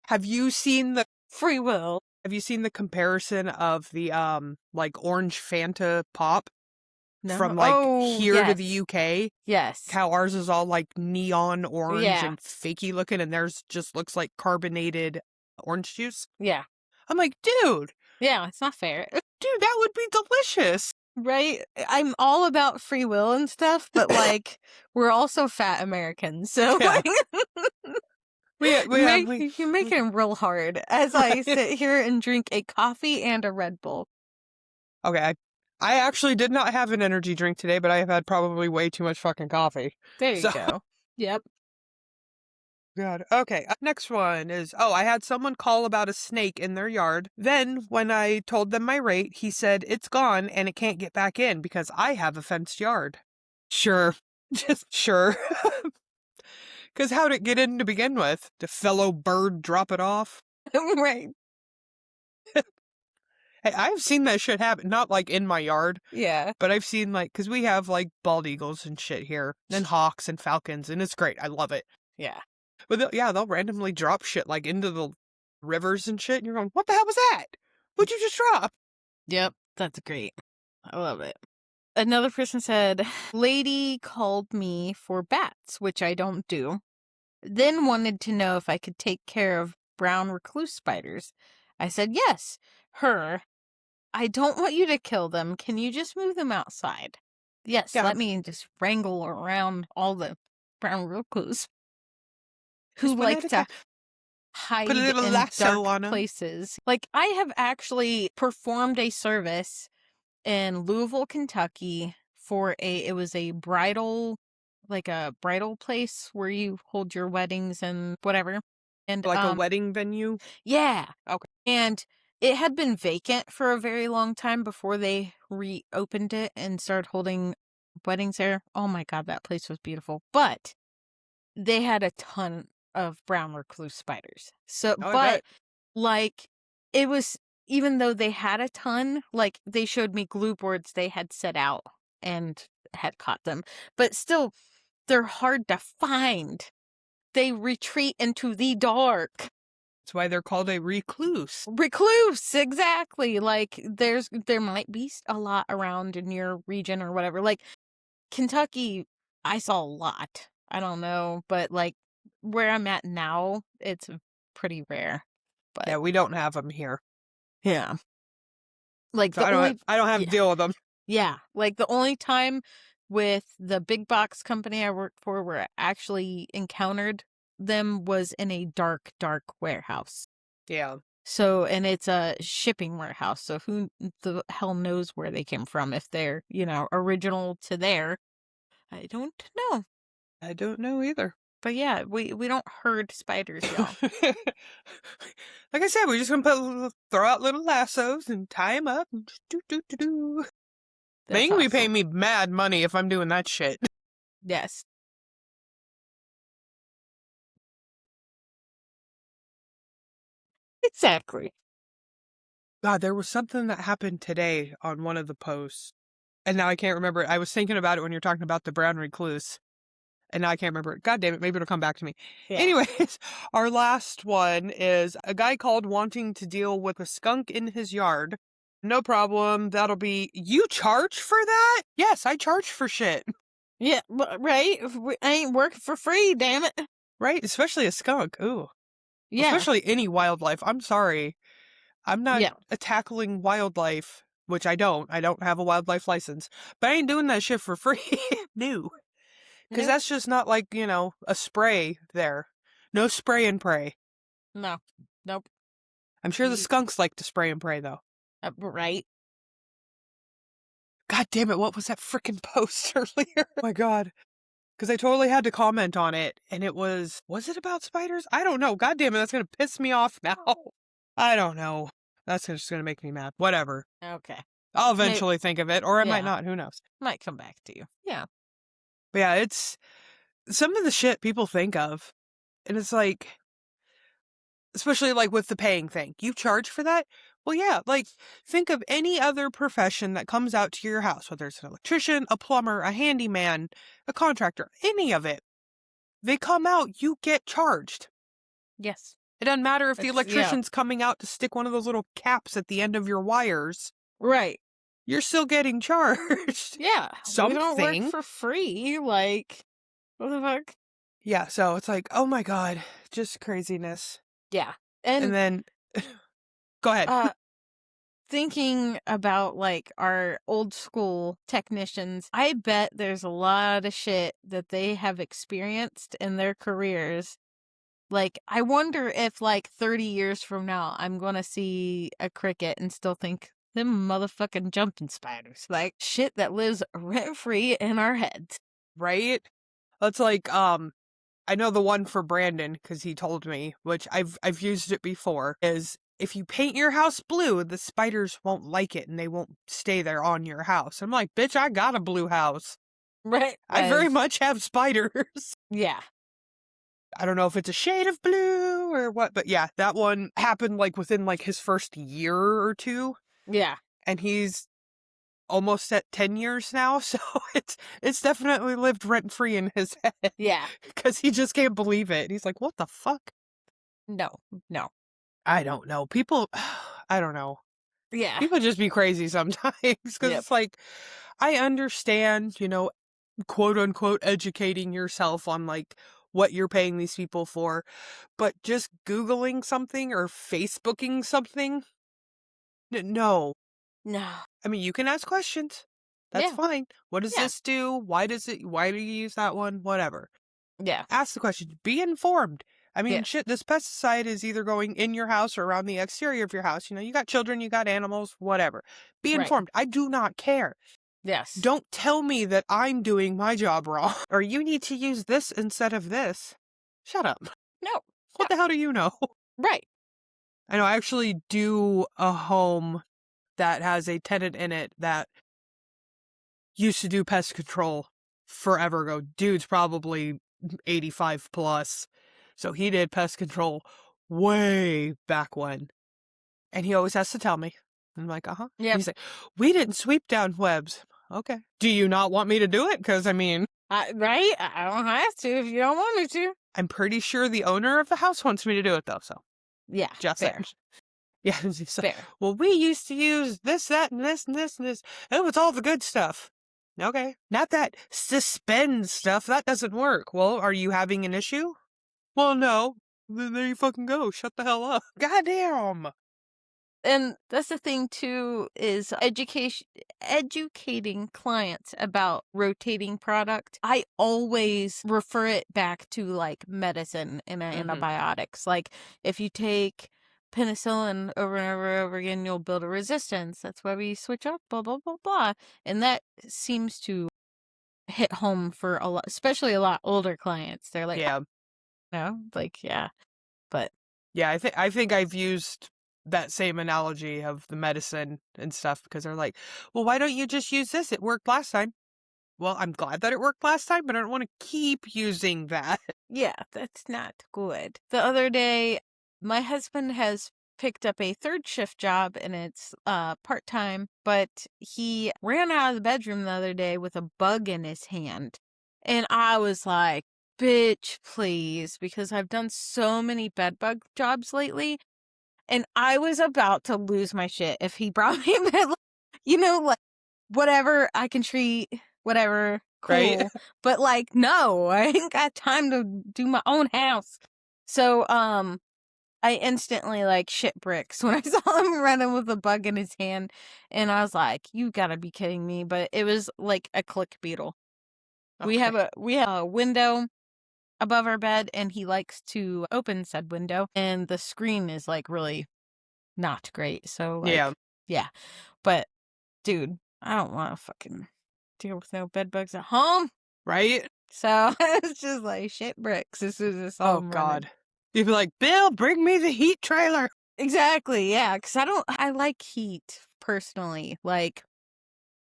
Speaker 4: Have you seen the
Speaker 3: free will?
Speaker 4: Have you seen the comparison of the like orange Fanta pop? No. From like here to the UK.
Speaker 3: Yes.
Speaker 4: How ours is all like neon orange and fakey looking, and theirs just looks like carbonated orange juice.
Speaker 3: Yeah.
Speaker 4: I'm like, dude.
Speaker 3: Yeah, it's not fair.
Speaker 4: Dude, that would be delicious.
Speaker 3: Right? I'm all about free will and stuff, but like we're also fat Americans, so like you're making it real hard as I sit here and drink a coffee and a Red Bull.
Speaker 4: Okay, I actually did not have an energy drink today, but I have had probably way too much fucking coffee.
Speaker 3: There you go. Yep.
Speaker 4: God. Okay, next one is, I had someone call about a snake in their yard. Then, when I told them my rate, he said it's gone and it can't get back in because I have a fenced yard. Sure. Just sure. Because how'd it get in to begin with? Did a fellow bird drop it off?
Speaker 3: Right.
Speaker 4: Hey, I've seen that shit happen, not like in my yard.
Speaker 3: Yeah.
Speaker 4: But I've seen like, because we have like bald eagles and shit here, and hawks and falcons, and it's great. I love it.
Speaker 3: Yeah.
Speaker 4: But they'll randomly drop shit like into the rivers and shit, and you're going, what the hell was that? What'd you just drop?
Speaker 3: Yep, that's great. I love it. Another person said, lady called me for bats, which I don't do. Then wanted to know if I could take care of brown recluse spiders. I said, yes. Her, I don't want you to kill them. Can you just move them outside? Yes, let me just wrangle around all the brown recluse who like to hide in dark places. Like, I have actually performed a service in Louisville, Kentucky for it was a bridal like a bridal place where you hold your weddings and whatever. And
Speaker 4: Like a wedding venue?
Speaker 3: yeah.
Speaker 4: Okay.
Speaker 3: And it had been vacant for a very long time before they reopened it and started holding weddings there. Oh my God, that place was beautiful. But they had a ton of brown recluse spiders. So,
Speaker 4: Oh, I
Speaker 3: but
Speaker 4: bet.
Speaker 3: like it was, even though they had a ton, like they showed me glue boards they had set out and had caught them. But still, they're hard to find. They retreat into the dark.
Speaker 4: That's why they're called a recluse.
Speaker 3: Recluse, exactly. Like there might be a lot around in your region or whatever. Like Kentucky, I saw a lot. I don't know, but like where I'm at now, it's pretty rare. But
Speaker 4: Yeah, we don't have them here.
Speaker 3: yeah. Like
Speaker 4: So
Speaker 3: the only
Speaker 4: I don't have to deal with them.
Speaker 3: yeah, like the only time with the big box company I worked for where I actually encountered them was in a dark, dark warehouse.
Speaker 4: Yeah.
Speaker 3: So, and it's a shipping warehouse. So who the hell knows where they came from? If they're, original to there. I don't know.
Speaker 4: I don't know either.
Speaker 3: But yeah, we don't herd spiders, y'all.
Speaker 4: Like I said, we're just gonna throw out little lassos and tie them up and just do. They
Speaker 3: That's
Speaker 4: can be
Speaker 3: awesome.
Speaker 4: paying me mad money if I'm doing that shit.
Speaker 3: Yes. Exactly.
Speaker 4: God, there was something that happened today on one of the posts, and now I can't remember it. I was thinking about it when you're talking about the brown recluse, and now I can't remember it. God damn it, maybe it'll come back to me.
Speaker 3: Yeah.
Speaker 4: Anyways, our last one is a guy called wanting to deal with a skunk in his yard. No problem. That'll be, you charge for that? Yes, I charge for shit.
Speaker 3: Yeah, right? I ain't working for free, damn it.
Speaker 4: Right? Especially a skunk. Ooh.
Speaker 3: Yeah.
Speaker 4: Especially any wildlife. I'm sorry. I'm not
Speaker 3: Yeah.
Speaker 4: tackling wildlife, which I don't. I don't have a wildlife license. But I ain't doing that shit for free. No. Because
Speaker 3: Nope.
Speaker 4: that's just not like, a spray there. No spray and pray.
Speaker 3: No. Nope.
Speaker 4: I'm sure the skunks like to spray and pray, though.
Speaker 3: Right?
Speaker 4: God damn it, what was that frickin' post earlier? Oh my god. Because I totally had to comment on it, and it was it about spiders? I don't know. God damn it, that's going to piss me off now. I don't know. That's just going to make me mad. Whatever.
Speaker 3: Okay.
Speaker 4: I'll eventually think of it, or I might
Speaker 3: Yeah.
Speaker 4: not. Who knows?
Speaker 3: Might come back to you. Yeah.
Speaker 4: But yeah, it's some of the shit people think of, and it's like, especially like with the paying thing. You charge for that? Well, yeah, like think of any other profession that comes out to your house, whether it's an electrician, a plumber, a handyman, a contractor, any of it. They come out, you get charged.
Speaker 3: Yes.
Speaker 4: It doesn't matter if the
Speaker 3: It's-
Speaker 4: electrician's coming out to stick one of those little caps at the end of your wires.
Speaker 3: Right.
Speaker 4: You're still getting charged.
Speaker 3: Yeah. We don't
Speaker 4: Something.
Speaker 3: work for free. Like, what the fuck?
Speaker 4: Yeah, so it's like, oh my god, just craziness.
Speaker 3: Yeah.
Speaker 4: And then, go ahead.
Speaker 3: Thinking about like our old school technicians, I bet there's a lot of shit that they have experienced in their careers. Like, I wonder if like 30 years from now, I'm going to see a cricket and still think them motherfucking jumping spiders. Like shit that lives rent free in our heads.
Speaker 4: Right? That's like, I know the one for Brandon, because he told me, which I've used it before, is if you paint your house blue, the spiders won't like it and they won't stay there on your house. I'm like, bitch, I got a blue house.
Speaker 3: Right.
Speaker 4: I very much have spiders.
Speaker 3: Yeah.
Speaker 4: I don't know if it's a shade of blue or what, but yeah, that one happened like within like his first year or two.
Speaker 3: Yeah.
Speaker 4: And he's almost at 10 years now, so it's definitely lived rent-free in his head.
Speaker 3: Yeah.
Speaker 4: Because he just can't believe it. He's like, what the fuck?
Speaker 3: No.
Speaker 4: I don't know. People, I don't know.
Speaker 3: Yeah.
Speaker 4: People just be crazy sometimes. Because it's like, I understand, quote unquote, educating yourself on like what you're paying these people for. But just Googling something or Facebooking something, no.
Speaker 3: No.
Speaker 4: I mean, you can ask questions. That's
Speaker 3: Yeah.
Speaker 4: fine. What does this do? Why do you use that one? Whatever.
Speaker 3: Yeah.
Speaker 4: Ask the question. Be informed. I mean,
Speaker 3: Yeah.
Speaker 4: shit, this pesticide is either going in your house or around the exterior of your house. You got children, you got animals, whatever. Be
Speaker 3: Right.
Speaker 4: informed. I do not care.
Speaker 3: Yes.
Speaker 4: Don't tell me that I'm doing my job wrong. Or you need to use this instead of this. Shut up.
Speaker 3: No.
Speaker 4: What the hell do you know?
Speaker 3: Right.
Speaker 4: I know I actually do a home that has a tenant in it that used to do pest control forever ago. Dude's probably 85 plus. So he did pest control way back when. And he always has to tell me. I'm like, uh-huh.
Speaker 3: Yep.
Speaker 4: He's like, we didn't sweep down webs. Okay. Do you not want me to do it? Because, I mean...
Speaker 3: right? I don't have to if you don't want me to.
Speaker 4: I'm pretty sure the owner of the house wants me to do it, though, so...
Speaker 3: Yeah,
Speaker 4: just
Speaker 3: fair.
Speaker 4: saying. Yeah, so,
Speaker 3: Fair.
Speaker 4: well, we used to use this, that, and this, and this, and this. It was all the good stuff. Okay. Not that suspend stuff. That doesn't work. Well, are you having an issue? Well, no. Then there you fucking go. Shut the hell up. Goddamn.
Speaker 3: And that's the thing too, is educating clients about rotating product. I always refer it back to like medicine and antibiotics. Like if you take penicillin over and over and over again, you'll build a resistance. That's why we switch up, blah, blah, blah, blah. And that seems to hit home for a lot, especially a lot older clients. They're like,
Speaker 4: yeah,
Speaker 3: no, like, yeah, but
Speaker 4: yeah, I think I've used that same analogy of the medicine and stuff because they're like, well, why don't you just use this? It worked last time. Well, I'm glad that it worked last time, but I don't want to keep using that.
Speaker 3: yeah, that's not good. The other day, my husband has picked up a third shift job and it's part-time, but he ran out of the bedroom the other day with a bug in his hand. And I was like, bitch, please, because I've done so many bed bug jobs lately. And I was about to lose my shit if he brought me like, whatever, I can treat, whatever, cool.
Speaker 4: Right?
Speaker 3: But, like, no, I ain't got time to do my own house. So, I instantly, like, shit bricks when I saw him running with a bug in his hand. And I was like, you gotta be kidding me. But it was, like, a click beetle.
Speaker 4: Okay.
Speaker 3: We have a window above our bed, and he likes to open said window, and the screen is like really not great. So like, yeah. But dude, I don't want to fucking deal with no bed bugs at home,
Speaker 4: right?
Speaker 3: So I was just like shit bricks as soon as I saw him
Speaker 4: God,
Speaker 3: running.
Speaker 4: you'd be like, Bill, bring me the heat trailer.
Speaker 3: Exactly, yeah, because I like heat personally. Like,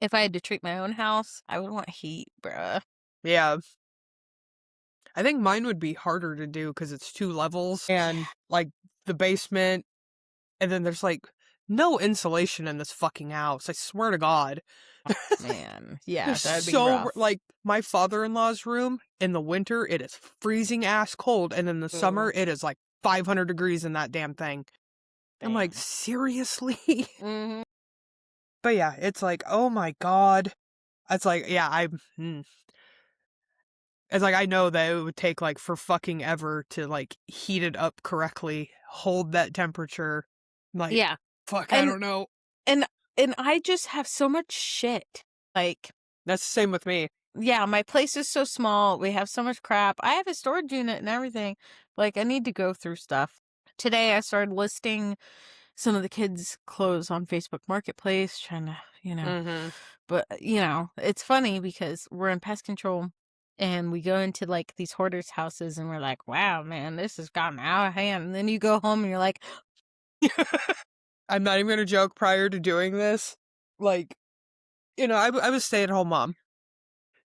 Speaker 3: if I had to treat my own house, I would want heat, bruh.
Speaker 4: Yeah. I think mine would be harder to do because it's 2 levels and like the basement, and then there's like no insulation in this fucking house. I swear to God.
Speaker 3: Man, yeah,
Speaker 4: It's
Speaker 3: that'd be
Speaker 4: so
Speaker 3: rough.
Speaker 4: like my father-in-law's room in the winter, it is freezing ass cold, and in the summer, it is like 500 degrees in that damn thing. I'm like,
Speaker 3: Damn.
Speaker 4: seriously?
Speaker 3: Mm-hmm.
Speaker 4: But yeah, it's like, oh my God. It's like, yeah, it's like, I know that it would take, like, for fucking ever to, like, heat it up correctly, hold that temperature. Like,
Speaker 3: Yeah.
Speaker 4: fuck, I don't know.
Speaker 3: And I just have so much shit. Like,
Speaker 4: That's the same with me.
Speaker 3: yeah, my place is so small. We have so much crap. I have a storage unit and everything. Like, I need to go through stuff. Today, I started listing some of the kids' clothes on Facebook Marketplace, trying to,
Speaker 4: Mm-hmm.
Speaker 3: But, it's funny because we're in pest control and we go into, like, these hoarders' houses and we're like, wow, man, this has gotten out of hand. And then you go home and you're like,
Speaker 4: I'm not even gonna joke, prior to doing this, like, I was a stay-at-home mom.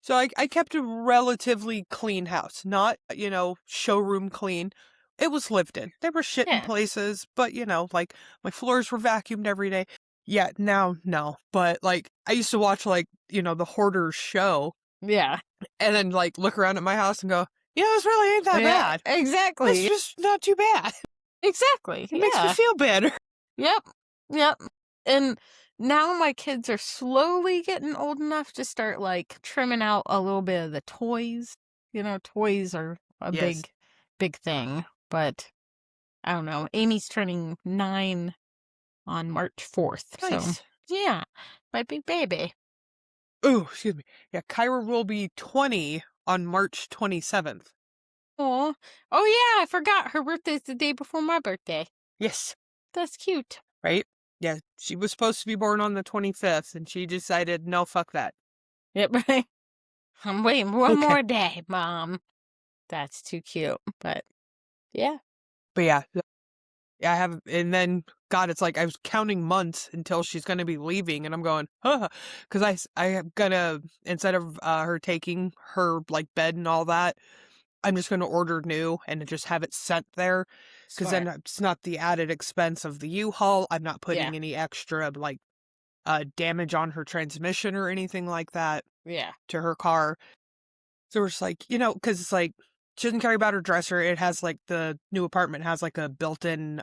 Speaker 4: So I kept a relatively clean house, not, showroom clean. It was lived in. There were shit in
Speaker 3: yeah,
Speaker 4: places, but, like, my floors were vacuumed every day. Yeah, now, no. But, like, I used to watch, like, the Hoarders show,
Speaker 3: yeah,
Speaker 4: and then, like, look around at my house and go, this really ain't that
Speaker 3: yeah,
Speaker 4: bad.
Speaker 3: exactly.
Speaker 4: It's just not too bad.
Speaker 3: Exactly.
Speaker 4: It makes me feel better.
Speaker 3: Yep. And now my kids are slowly getting old enough to start, like, trimming out a little bit of the toys. Toys are a
Speaker 4: Yes.
Speaker 3: big thing. But, I don't know. Amy's turning 9 on March 4th.
Speaker 4: Nice.
Speaker 3: So, yeah. My big baby.
Speaker 4: Ooh, excuse me. Yeah, Kyra will be 20 on March 27th.
Speaker 3: Oh yeah, I forgot. Her birthday's the day before my birthday.
Speaker 4: Yes.
Speaker 3: That's cute.
Speaker 4: Right? Yeah, she was supposed to be born on the 25th, and she decided, no, fuck that.
Speaker 3: Yep, right. I'm waiting one
Speaker 4: Okay.
Speaker 3: more day, Mom. That's too cute, but yeah.
Speaker 4: But yeah, I have, and then, God, it's like I was counting months until she's going to be leaving, and I'm going, because I am gonna, instead of her taking her, like, bed and all that, I'm just going to order new and just have it sent there, because then
Speaker 3: Smart.
Speaker 4: it's not the added expense of the U-Haul. I'm not
Speaker 3: Yeah.
Speaker 4: putting any extra, like, damage on her transmission or anything like that
Speaker 3: Yeah.
Speaker 4: to her car. So we're just like, because it's like, she doesn't care about her dresser. It has like the new apartment has like a built-in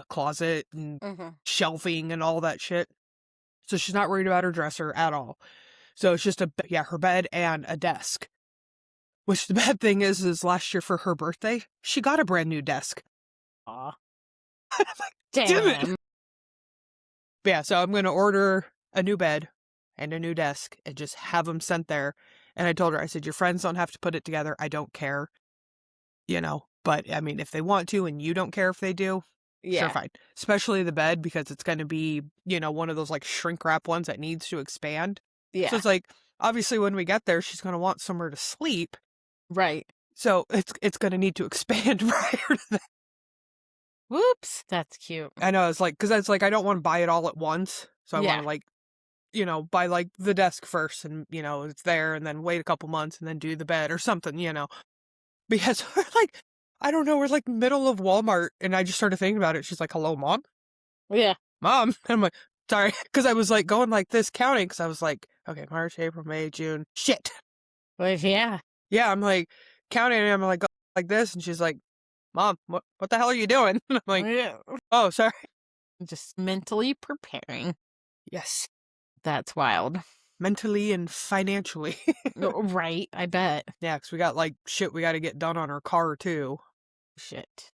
Speaker 4: closet and
Speaker 3: Mm-hmm.
Speaker 4: shelving and all that shit. So she's not worried about her dresser at all. So it's just her bed and a desk. Which the bad thing is last year for her birthday, she got a brand new desk.
Speaker 3: Aw.
Speaker 4: Damn it.
Speaker 3: Damn.
Speaker 4: But yeah, so I'm going to order a new bed and a new desk and just have them sent there. And I told her, I said, your friends don't have to put it together. I don't care. But I mean, if they want to and you don't care if they do,
Speaker 3: Yeah.
Speaker 4: sure, fine. Especially the bed, because it's going to be, one of those like shrink wrap ones that needs to expand.
Speaker 3: Yeah.
Speaker 4: So it's like, obviously when we get there, she's going to want somewhere to sleep.
Speaker 3: Right.
Speaker 4: So it's going to need to expand prior to that.
Speaker 3: Whoops. That's cute.
Speaker 4: I know, it's like, because it's like, I don't want to buy it all at once. So I want to like, buy like the desk first and, it's there, and then wait a couple months and then do the bed or something, Because we're like, I don't know, we're like middle of Walmart, and I just started thinking about it. She's like, hello, Mom?
Speaker 3: Yeah.
Speaker 4: Mom? And I'm like, sorry. Because I was like going like this counting, because I was like, okay, March, April, May, June. Shit.
Speaker 3: Well, yeah.
Speaker 4: Yeah, I'm like counting, and I'm like this, and she's like, Mom, what the hell are you doing? And I'm like,
Speaker 3: Yeah.
Speaker 4: oh, sorry.
Speaker 3: Just mentally preparing.
Speaker 4: Yes.
Speaker 3: That's wild.
Speaker 4: Mentally and financially.
Speaker 3: Right. I bet.
Speaker 4: Yeah, because we got like shit we got to get done on our car too.
Speaker 3: Shit.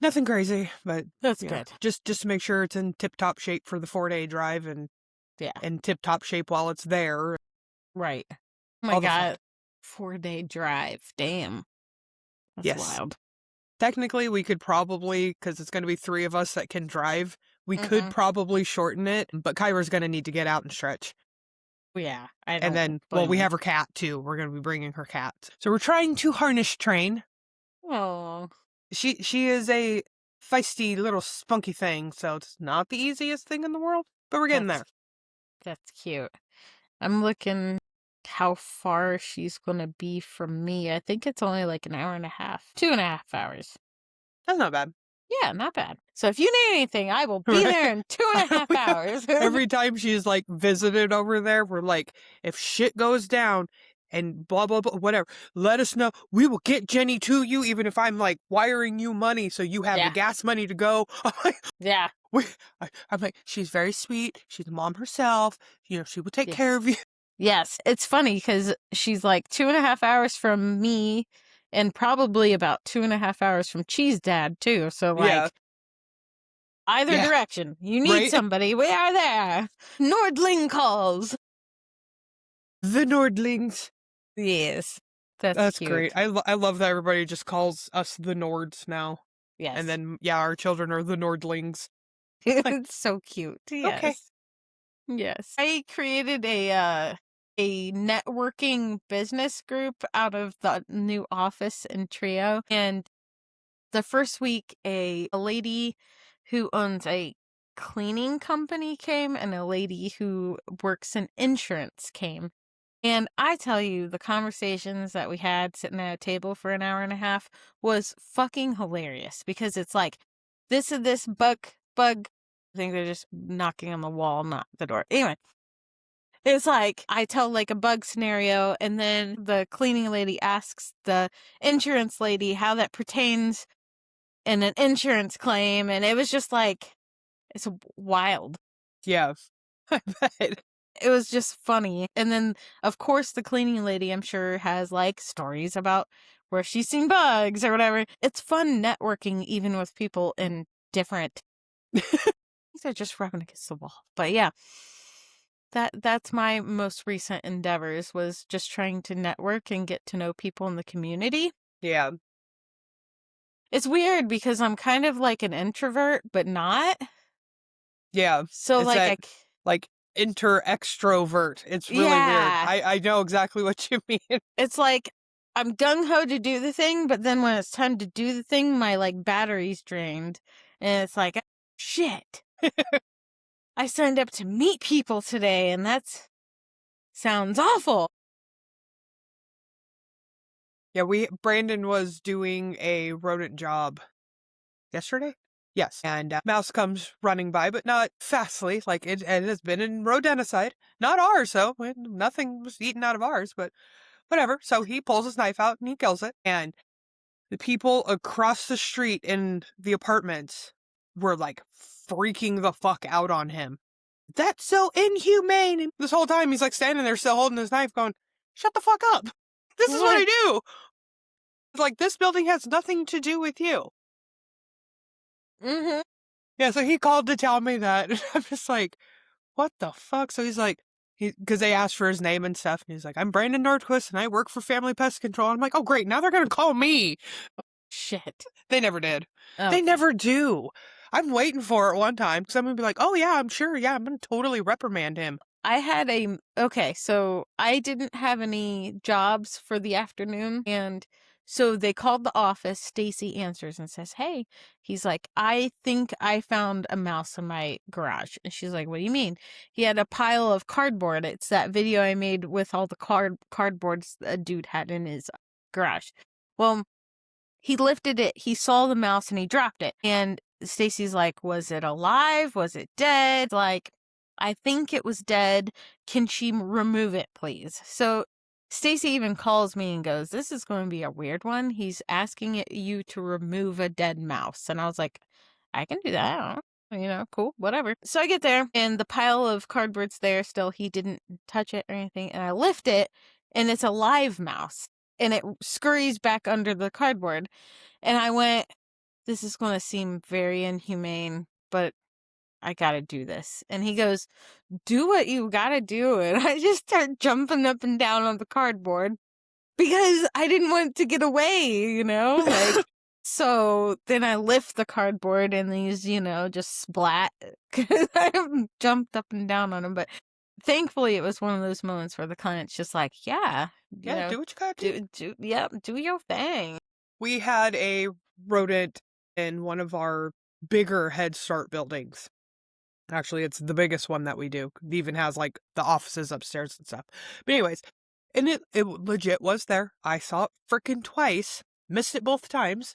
Speaker 4: Nothing crazy, but
Speaker 3: That's good.
Speaker 4: Just to make sure it's in tip-top shape for the 4-day drive, and tip-top shape while it's there.
Speaker 3: Right. Oh my
Speaker 4: All the
Speaker 3: God. 4-day drive. Damn. That's
Speaker 4: Yes.
Speaker 3: wild.
Speaker 4: Technically, we could probably, because it's going to be 3 of us that can drive, we could probably shorten it, but Kyra's going to need to get out and stretch.
Speaker 3: Yeah.
Speaker 4: And then, we have her cat too. We're going to be bringing her cat. So we're trying to harness train.
Speaker 3: Oh.
Speaker 4: She is a feisty little spunky thing, so it's not the easiest thing in the world, but we're getting there.
Speaker 3: That's cute. I'm looking how far she's gonna be from me. I think it's only like an hour and a half. 2.5 hours.
Speaker 4: That's not bad.
Speaker 3: Yeah, not bad. So if you need anything, I will be there in 2.5 hours.
Speaker 4: Every time she's like visited over there, we're like, if shit goes down and blah, blah, blah, whatever, let us know. We will get Jenny to you, even if I'm like wiring you money so you have the gas money to go. I'm like, she's very sweet. She's a mom herself. She will take care of you.
Speaker 3: Yes, it's funny because she's like 2.5 hours from me and probably about 2.5 hours from Cheese Dad too. So like either direction, you need somebody. We are there. Nordling calls.
Speaker 4: The Nordlings.
Speaker 3: Yes,
Speaker 4: that's
Speaker 3: cute.
Speaker 4: great. I love that everybody just calls us the Nords now.
Speaker 3: Yes,
Speaker 4: and then our children are the Nordlings.
Speaker 3: It's so cute. Yes.
Speaker 4: Okay.
Speaker 3: Yes. I created a networking business group out of the new office in Trio. And the first week, a lady who owns a cleaning company came, and a lady who works in insurance came. And I tell you, the conversations that we had sitting at a table for an hour and a half was fucking hilarious, because it's like, this and this bug. I think they're just knocking on the wall, not the door. Anyway, it's like, I tell like a bug scenario, and then the cleaning lady asks the insurance lady how that pertains in an insurance claim. And it was just like, it's wild.
Speaker 4: Yeah, I bet.
Speaker 3: It was just funny. And then, of course, the cleaning lady, I'm sure, has like stories about where she's seen bugs or whatever. It's fun networking even with people in different... These are just rubbing against the wall. But yeah, that's my most recent endeavors, was just trying to network and get to know people in the community.
Speaker 4: Yeah.
Speaker 3: It's weird because I'm kind of like an introvert, but not.
Speaker 4: Yeah.
Speaker 3: So
Speaker 4: It's
Speaker 3: like
Speaker 4: that, like, inter-extrovert. It's really weird.
Speaker 3: yeah,
Speaker 4: I know exactly what you mean.
Speaker 3: it's like I'm gung-ho to do the thing, but then when it's time to do the thing, my like battery's drained. And it's like, shit. I signed up to meet people today, and that sounds awful.
Speaker 4: Yeah, Brandon was doing a rodent job yesterday? Yes. And mouse comes running by, but not fastly. Like it has been in rodenticide. Not ours, though. Nothing was eaten out of ours, but whatever. So he pulls his knife out and he kills it. And the people across the street in the apartments were like freaking the fuck out on him. That's so inhumane. And this whole time he's like standing there still holding his knife going, shut the fuck up. This is what I do. It's like, this building has nothing to do with you.
Speaker 3: Mm-hmm.
Speaker 4: Yeah, so he called to tell me that. And I'm just like, what the fuck? So he's like, because they asked for his name and stuff. And he's like, I'm Brandon Nordquist and I work for Family Pest Control. And I'm like, oh, great. Now they're going to call me.
Speaker 3: Shit.
Speaker 4: They never did.
Speaker 3: Okay.
Speaker 4: They never do. I'm waiting for it one time because I'm going to be like, oh, yeah, I'm sure. Yeah, I'm going to totally reprimand him.
Speaker 3: I had okay, so I didn't have any jobs for the afternoon, and so they called the office. Stacy answers and says, hey, he's like, I think I found a mouse in my garage. And she's like, what do you mean? He had a pile of cardboard. It's that video I made with all the cardboards a dude had in his garage. Well, he lifted it, he saw the mouse, and he dropped it. And Stacy's like, was it alive? Was it dead? Like, I think it was dead. Can she remove it, please? So Stacy even calls me and goes, this is going to be a weird one. He's asking you to remove a dead mouse. And I was like, I can do that. I don't know, cool, whatever. So I get there, and the pile of cardboard's there still. He didn't touch it or anything. And I lift it, and it's a live mouse. And it scurries back under the cardboard. And I went, this is going to seem very inhumane, but I gotta do this. And he goes, do what you gotta do. And I just start jumping up and down on the cardboard because I didn't want it to get away, like. So then I lift the cardboard and these, just splat because I jumped up and down on them. But thankfully it was one of those moments where the client's just like, yeah,
Speaker 4: do what you gotta do.
Speaker 3: Do your thing.
Speaker 4: We had a rodent in one of our bigger Head Start buildings. Actually, it's the biggest one that we do. It even has like the offices upstairs and stuff. But anyways, and it legit was there. I saw it frickin' twice, missed it both times.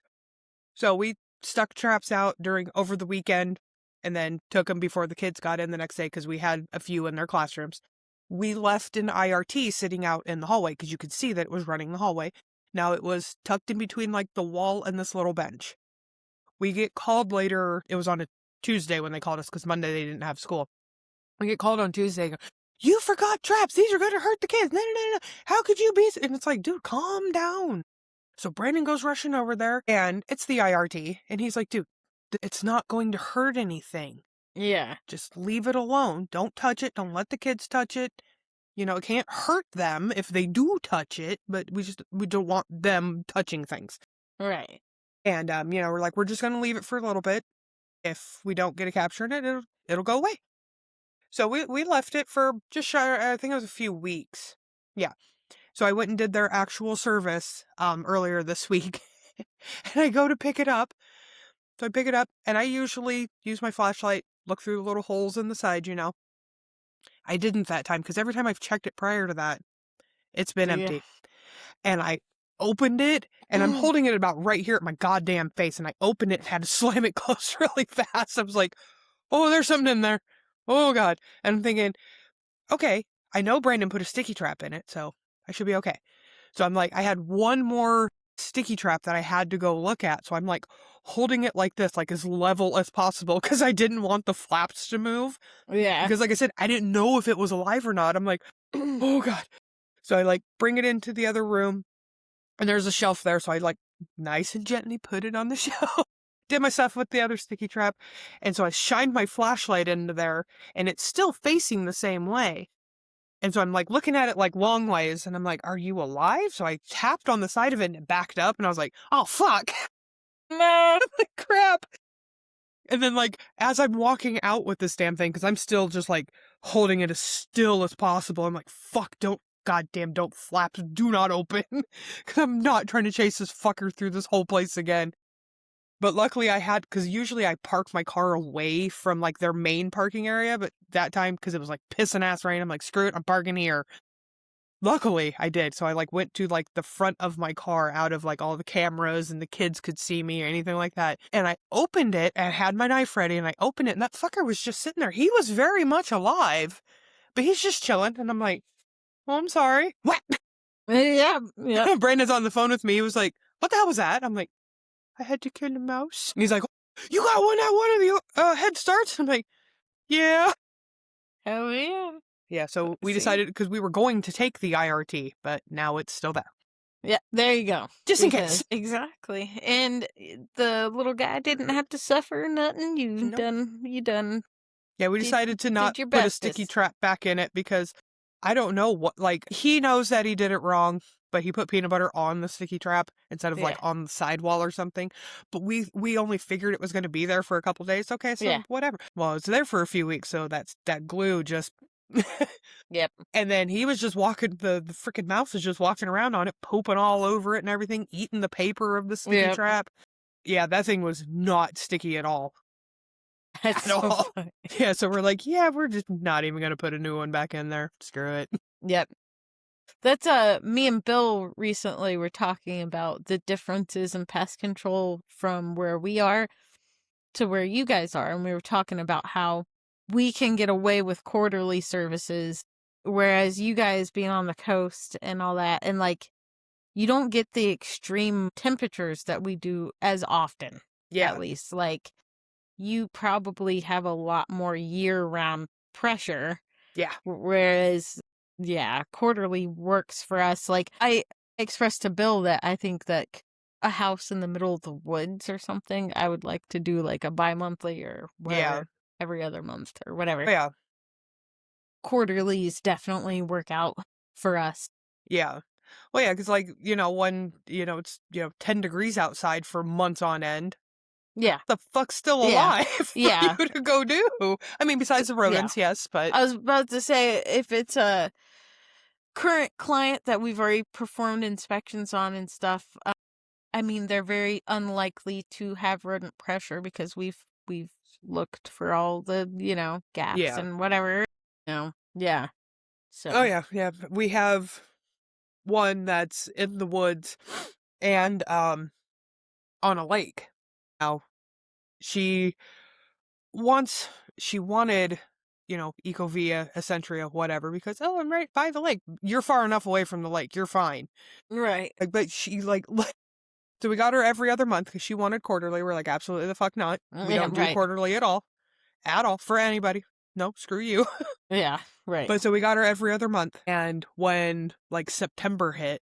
Speaker 4: So we stuck traps out over the weekend and then took them before the kids got in the next day because we had a few in their classrooms. We left an IRT sitting out in the hallway because you could see that it was running the hallway. Now it was tucked in between like the wall and this little bench. We get called later. It was on a Tuesday when they called us because Monday they didn't have school. We get called on Tuesday. You forgot traps. These are going to hurt the kids. No. How could you be? And it's like, dude, calm down. So Brandon goes rushing over there and it's the IRT. And he's like, dude, it's not going to hurt anything.
Speaker 3: Yeah.
Speaker 4: Just leave it alone. Don't touch it. Don't let the kids touch it. It can't hurt them if they do touch it, but we don't want them touching things.
Speaker 3: Right.
Speaker 4: And, we're like, we're just going to leave it for a little bit. If we don't get a capture in it, it'll go away. So we left it for just shy, I think it was a few weeks. Yeah. So I went and did their actual service earlier this week. And I go to pick it up. So I pick it up, and I usually use my flashlight, look through the little holes in the side, I didn't that time, because every time I've checked it prior to that, it's been empty. And I opened it, and I'm holding it about right here at my goddamn face, and I opened it and had to slam it closed really fast. I was like, oh, there's something in there. Oh, God. And I'm thinking, okay, I know Brandon put a sticky trap in it, so I should be okay. So I'm like, I had one more sticky trap that I had to go look at, so I'm like holding it like this, like as level as possible, because I didn't want the flaps to move.
Speaker 3: Yeah.
Speaker 4: Because like I said, I didn't know if it was alive or not. I'm like, oh, God. So I like bring it into the other room. And there's a shelf there, so I like nice and gently put it on the shelf. Did my stuff with the other sticky trap. And so I shined my flashlight into there, and it's still facing the same way. And so I'm like looking at it like long ways, and I'm like, are you alive? So I tapped on the side of it and it backed up, and I was like, oh, fuck. No, crap. And then, like, as I'm walking out with this damn thing, because I'm still just, like, holding it as still as possible, I'm like, fuck, goddamn, don't flaps, do not open. Because I'm not trying to chase this fucker through this whole place again. But luckily I had, because usually I park my car away from, like, their main parking area, but that time, because it was, like, pissing ass rain, I'm like, screw it, I'm parking here. Luckily, I did. So I, like, went to, like, the front of my car out of, like, all the cameras and the kids could see me or anything like that. And I opened it and had my knife ready and I opened it and that fucker was just sitting there. He was very much alive, but he's just chilling. And I'm like, oh, I'm sorry. What?
Speaker 3: Yeah.
Speaker 4: Brandon's on the phone with me. He was like, what the hell was that? I'm like, I had to kill a mouse. And he's like, you got one of the head starts? I'm like, yeah.
Speaker 3: Oh, yeah.
Speaker 4: Yeah, so we decided, because we were going to take the IRT, but now it's still there.
Speaker 3: Yeah, there you go.
Speaker 4: Just in case.
Speaker 3: Exactly. And the little guy didn't have to suffer nothing. You done.
Speaker 4: Yeah, we decided to not
Speaker 3: your
Speaker 4: put a
Speaker 3: bestest.
Speaker 4: sticky trap back in it because I don't know what, like, he knows that he did it wrong, but he put peanut butter on the sticky trap instead of, like, on the sidewall or something. But we only figured it was going to be there for a couple days. Okay, so whatever. Well, it's there for a few weeks, so that glue just...
Speaker 3: Yep.
Speaker 4: And then he was just walking, the freaking mouse was just walking around on it, pooping all over it and everything, eating the paper of the sticky trap. Yeah, that thing was not sticky at all.
Speaker 3: That's
Speaker 4: at all.
Speaker 3: funny.
Speaker 4: Yeah, so we're like, yeah, we're just not even going to put a new one back in there. Screw it.
Speaker 3: Yep. That's me and Bill recently were talking about the differences in pest control from where we are to where you guys are. And we were talking about how we can get away with quarterly services, whereas you guys being on the coast and all that, and like, you don't get the extreme temperatures that we do as often.
Speaker 4: Yeah.
Speaker 3: At least, like, you probably have a lot more year-round pressure.
Speaker 4: Yeah.
Speaker 3: Whereas, quarterly works for us. Like, I expressed to Bill that I think that a house in the middle of the woods or something, I would like to do like a bi-monthly or whatever, every other month or whatever.
Speaker 4: Yeah.
Speaker 3: Quarterlies definitely work out for us.
Speaker 4: Yeah. Well, yeah, because, like, when, it's, 10 degrees outside for months on end.
Speaker 3: Yeah.
Speaker 4: The fuck's still alive for you to go do? I mean, besides the rodents, yes, but...
Speaker 3: I was about to say, if it's a current client that we've already performed inspections on and stuff, I mean, they're very unlikely to have rodent pressure because we've looked for all the, gaps and whatever. Yeah. So.
Speaker 4: Oh, yeah. We have one that's in the woods and on a lake. Now, she wanted, Ecovia, Essentria, whatever, because, I'm right by the lake. You're far enough away from the lake. You're fine.
Speaker 3: Right.
Speaker 4: But she, so we got her every other month because she wanted quarterly. We're like, absolutely the fuck not. We don't do quarterly at all. At all. For anybody. No, screw you.
Speaker 3: Yeah, right.
Speaker 4: But so we got her every other month. And when, September hit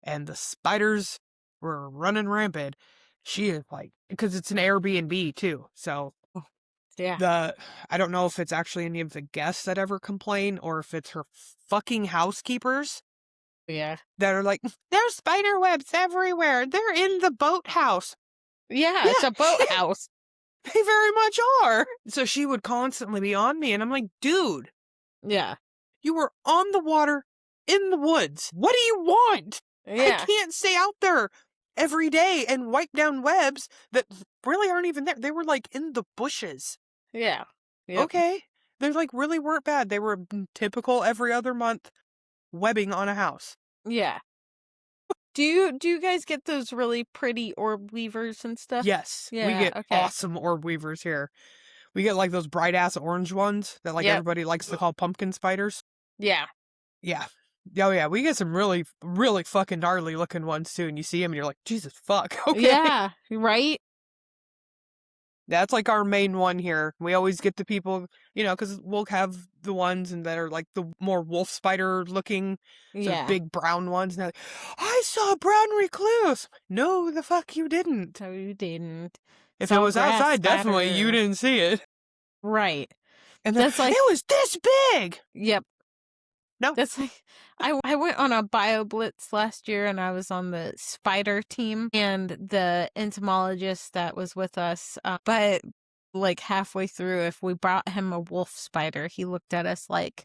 Speaker 4: and the spiders were running rampant, she is because it's an Airbnb too. So I don't know if it's actually any of the guests that ever complain or if it's her fucking housekeepers.
Speaker 3: Yeah.
Speaker 4: That are like, there's spider webs everywhere. They're in the boathouse.
Speaker 3: Yeah, it's a boathouse.
Speaker 4: They very much are. So she would constantly be on me and I'm like, dude.
Speaker 3: Yeah.
Speaker 4: You were on the water in the woods. What do you want?
Speaker 3: Yeah.
Speaker 4: I can't stay out there every day and wipe down webs that really aren't even there. They were in the bushes.
Speaker 3: Yeah. Yep.
Speaker 4: Okay. They really weren't bad. They were typical every other month webbing on a house.
Speaker 3: Yeah. Do you guys get those really pretty orb weavers and stuff?
Speaker 4: Yes. We get awesome orb weavers here. We get those bright ass orange ones that everybody likes to call pumpkin spiders.
Speaker 3: Yeah.
Speaker 4: Yeah. Oh yeah, we get some really, really fucking gnarly looking ones too, and you see them and you're like, Jesus fuck. Okay.
Speaker 3: Yeah, right?
Speaker 4: That's our main one here. We always get the people, because we'll have the ones and that are the more wolf spider looking, big brown ones. And they're like, I saw a brown recluse. No, the fuck you didn't.
Speaker 3: No, you didn't.
Speaker 4: If it was outside, definitely you didn't see it.
Speaker 3: Right.
Speaker 4: And that's it was this big.
Speaker 3: Yep.
Speaker 4: No.
Speaker 3: That's I went on a bio blitz last year and I was on the spider team and the entomologist that was with us, but like halfway through, if we brought him a wolf spider, he looked at us like,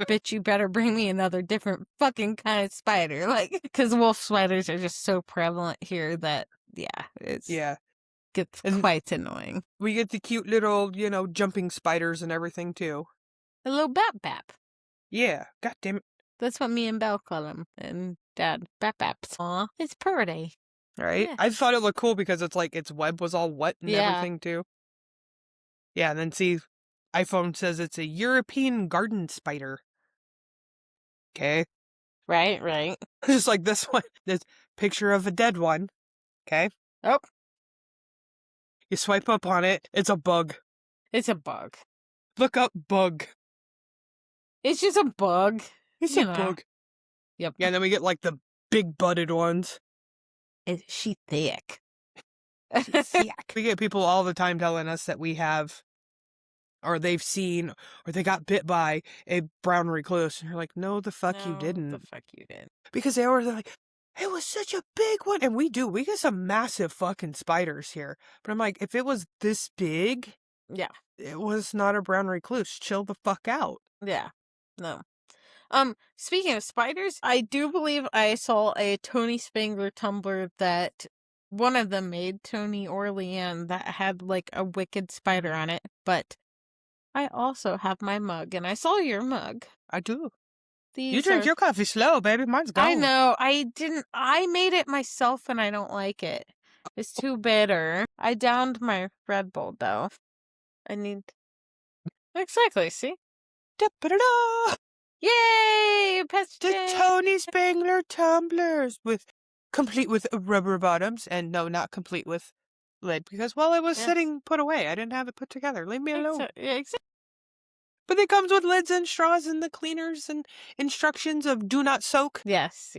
Speaker 3: bitch, you better bring me another different fucking kind of spider. Like, because wolf spiders are just so prevalent here that, gets quite annoying.
Speaker 4: We get the cute little, jumping spiders and everything, too.
Speaker 3: A little bap.
Speaker 4: Yeah, god damn it.
Speaker 3: That's what me and Belle call him, and Dad, baps. Aw, it's pretty.
Speaker 4: Right?
Speaker 3: Yeah.
Speaker 4: I thought it looked cool because it's like its web was all wet and everything, too. Yeah, and then see, iPhone says it's a European garden spider. Okay.
Speaker 3: Right.
Speaker 4: Just like this one. There's a picture of a dead one. Okay.
Speaker 3: Oh.
Speaker 4: You swipe up on it, it's a bug.
Speaker 3: It's a bug.
Speaker 4: Look up bug.
Speaker 3: It's just a bug.
Speaker 4: It's a bug.
Speaker 3: Yep.
Speaker 4: Yeah, and then we get like the big butted ones.
Speaker 3: Is she thick?
Speaker 4: We get people all the time telling us that we have, or they've seen, or they got bit by a brown recluse. And you're like, no, the fuck you didn't.
Speaker 3: The fuck you didn't.
Speaker 4: Because they were like, it was such a big one. And we get some massive fucking spiders here. But I'm like, if it was this big,
Speaker 3: yeah,
Speaker 4: it was not a brown recluse. Chill the fuck out.
Speaker 3: Yeah. No. Speaking of spiders, I do believe I saw a Tony Spangler Tumblr that one of them made, Tony or Leanne, that had like a wicked spider on it. But I also have my mug, and I saw your mug.
Speaker 4: I do.
Speaker 3: These
Speaker 4: you drink your coffee slow, baby. Mine's gone.
Speaker 3: I know. I made it myself, and I don't like it. It's too bitter. I downed my Red Bull, though. I need... Exactly, see?
Speaker 4: Da-ba-da-da!
Speaker 3: Yay! Pest
Speaker 4: The Tony Spangler tumblers complete with rubber bottoms, and no, not complete with lid, because while it was sitting put away, I didn't have it put together. Leave me alone.
Speaker 3: Exactly.
Speaker 4: But it comes with lids and straws and the cleaners and instructions of do not soak.
Speaker 3: Yes.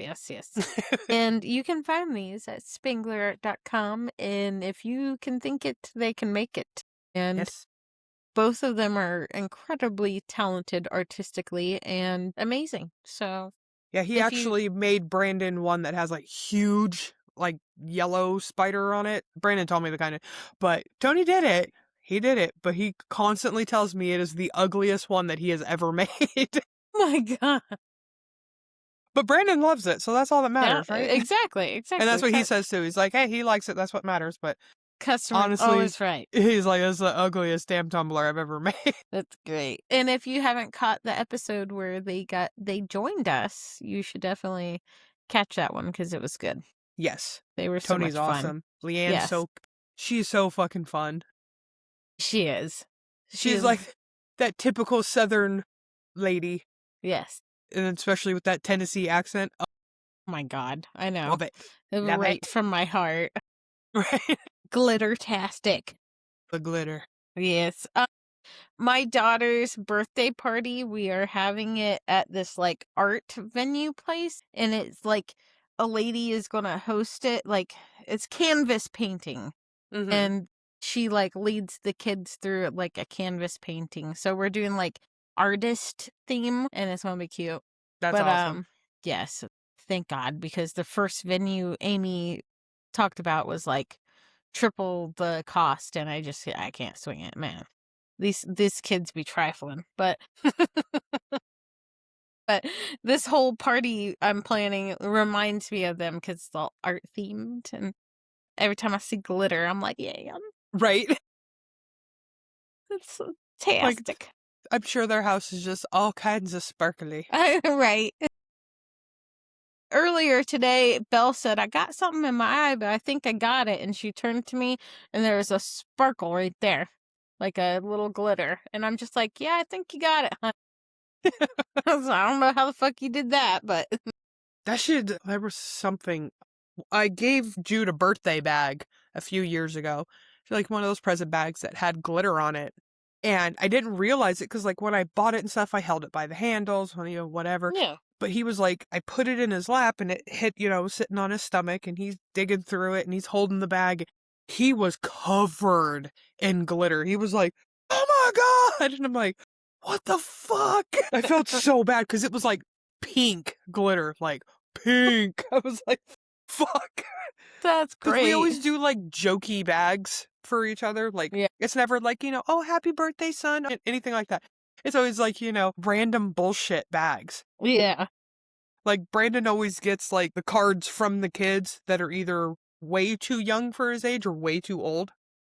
Speaker 3: And you can find these at spangler.com, and if you can think it, they can make it. And
Speaker 4: yes.
Speaker 3: Both of them are incredibly talented artistically and amazing. So
Speaker 4: yeah, he actually made Brandon one that has like huge, like yellow spider on it. Brandon told me the kind of, but Tony did it. He did it, but he constantly tells me it is the ugliest one that he has ever made.
Speaker 3: My God.
Speaker 4: But Brandon loves it, so that's all that matters, right?
Speaker 3: Exactly.
Speaker 4: And that's what he says too. He's like, hey, he likes it. That's what matters. But
Speaker 3: customer
Speaker 4: honestly,
Speaker 3: always right.
Speaker 4: He's like, that's the ugliest damn tumbler I've ever made.
Speaker 3: That's great. And if you haven't caught the episode where they joined us, you should definitely catch that one because it was good.
Speaker 4: Yes.
Speaker 3: They were
Speaker 4: Tony's
Speaker 3: so much
Speaker 4: awesome.
Speaker 3: fun.
Speaker 4: Leanne's she's so fucking fun.
Speaker 3: She is.
Speaker 4: She's like that typical Southern lady.
Speaker 3: Yes.
Speaker 4: And especially with that Tennessee accent.
Speaker 3: Oh my God. I know.
Speaker 4: Love it.
Speaker 3: Right from my heart.
Speaker 4: Right.
Speaker 3: Glittertastic.
Speaker 4: The glitter.
Speaker 3: Yes. My daughter's birthday party, we are having it at this like art venue place, and it's like a lady is gonna host it. Like it's canvas painting, and she like leads the kids through like a canvas painting. So we're doing like artist theme, and it's gonna be cute.
Speaker 4: That's awesome.
Speaker 3: Yes, thank God, because the first venue Amy talked about was like triple the cost, and I can't swing it, man. These kids be trifling, but but this whole party I'm planning reminds me of them because it's all art themed, and every time I see glitter, I'm like, yeah,
Speaker 4: right.
Speaker 3: It's fantastic.
Speaker 4: Like, I'm sure their house is just all kinds of sparkly.
Speaker 3: Right. Earlier today, Belle said, I got something in my eye, but I think I got it. And she turned to me, and there was a sparkle right there, like a little glitter. And I'm just like, yeah, I think you got it, honey. I don't know how the fuck you did that, but...
Speaker 4: There was something... I gave Jude a birthday bag a few years ago. Like one of those present bags that had glitter on it. And I didn't realize it because, like, when I bought it and stuff, I held it by the handles, whatever.
Speaker 3: Yeah.
Speaker 4: But he was like, I put it in his lap and it hit, sitting on his stomach, and he's digging through it and he's holding the bag. He was covered in glitter. He was like, oh my God. And I'm like, what the fuck? I felt so bad because it was like pink glitter, like pink. I was like, fuck.
Speaker 3: That's great.
Speaker 4: We always do like jokey bags for each other. Like,
Speaker 3: Yeah.
Speaker 4: it's never like, oh, happy birthday, son, anything like that. It's always like, random bullshit bags.
Speaker 3: Yeah.
Speaker 4: Like, Brandon always gets, like, the cards from the kids that are either way too young for his age or way too old.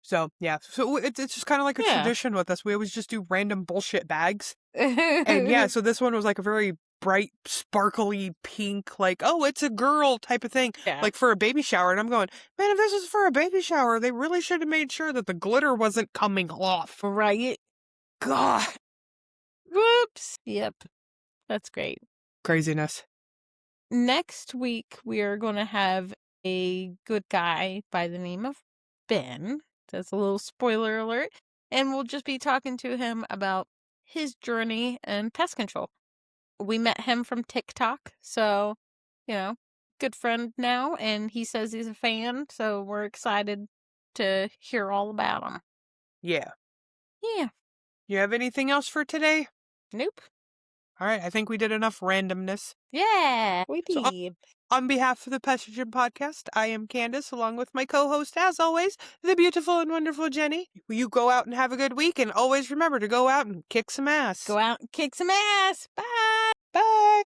Speaker 4: So, yeah. So it's just kind of like a tradition with us. We always just do random bullshit bags. And yeah, so this one was like a very bright, sparkly pink, like, oh, it's a girl type of thing, like for a baby shower. And I'm going, man, if this is for a baby shower, they really should have made sure that the glitter wasn't coming off.
Speaker 3: Right?
Speaker 4: God.
Speaker 3: Whoops. Yep. That's great.
Speaker 4: Craziness.
Speaker 3: Next week, we are going to have a good guy by the name of Ben. That's a little spoiler alert. And we'll just be talking to him about his journey in pest control. We met him from TikTok, so, good friend now, and he says he's a fan, so we're excited to hear all about him.
Speaker 4: Yeah.
Speaker 3: Yeah.
Speaker 4: You have anything else for today?
Speaker 3: Nope.
Speaker 4: All right, I think we did enough randomness.
Speaker 3: Yeah, we did.
Speaker 4: So, on behalf of the Pestogen Podcast, I am Candace, along with my co-host, as always, the beautiful and wonderful Jenny. You go out and have a good week, and always remember to go out and kick some ass.
Speaker 3: Go out and kick some ass. Bye.
Speaker 4: Bye.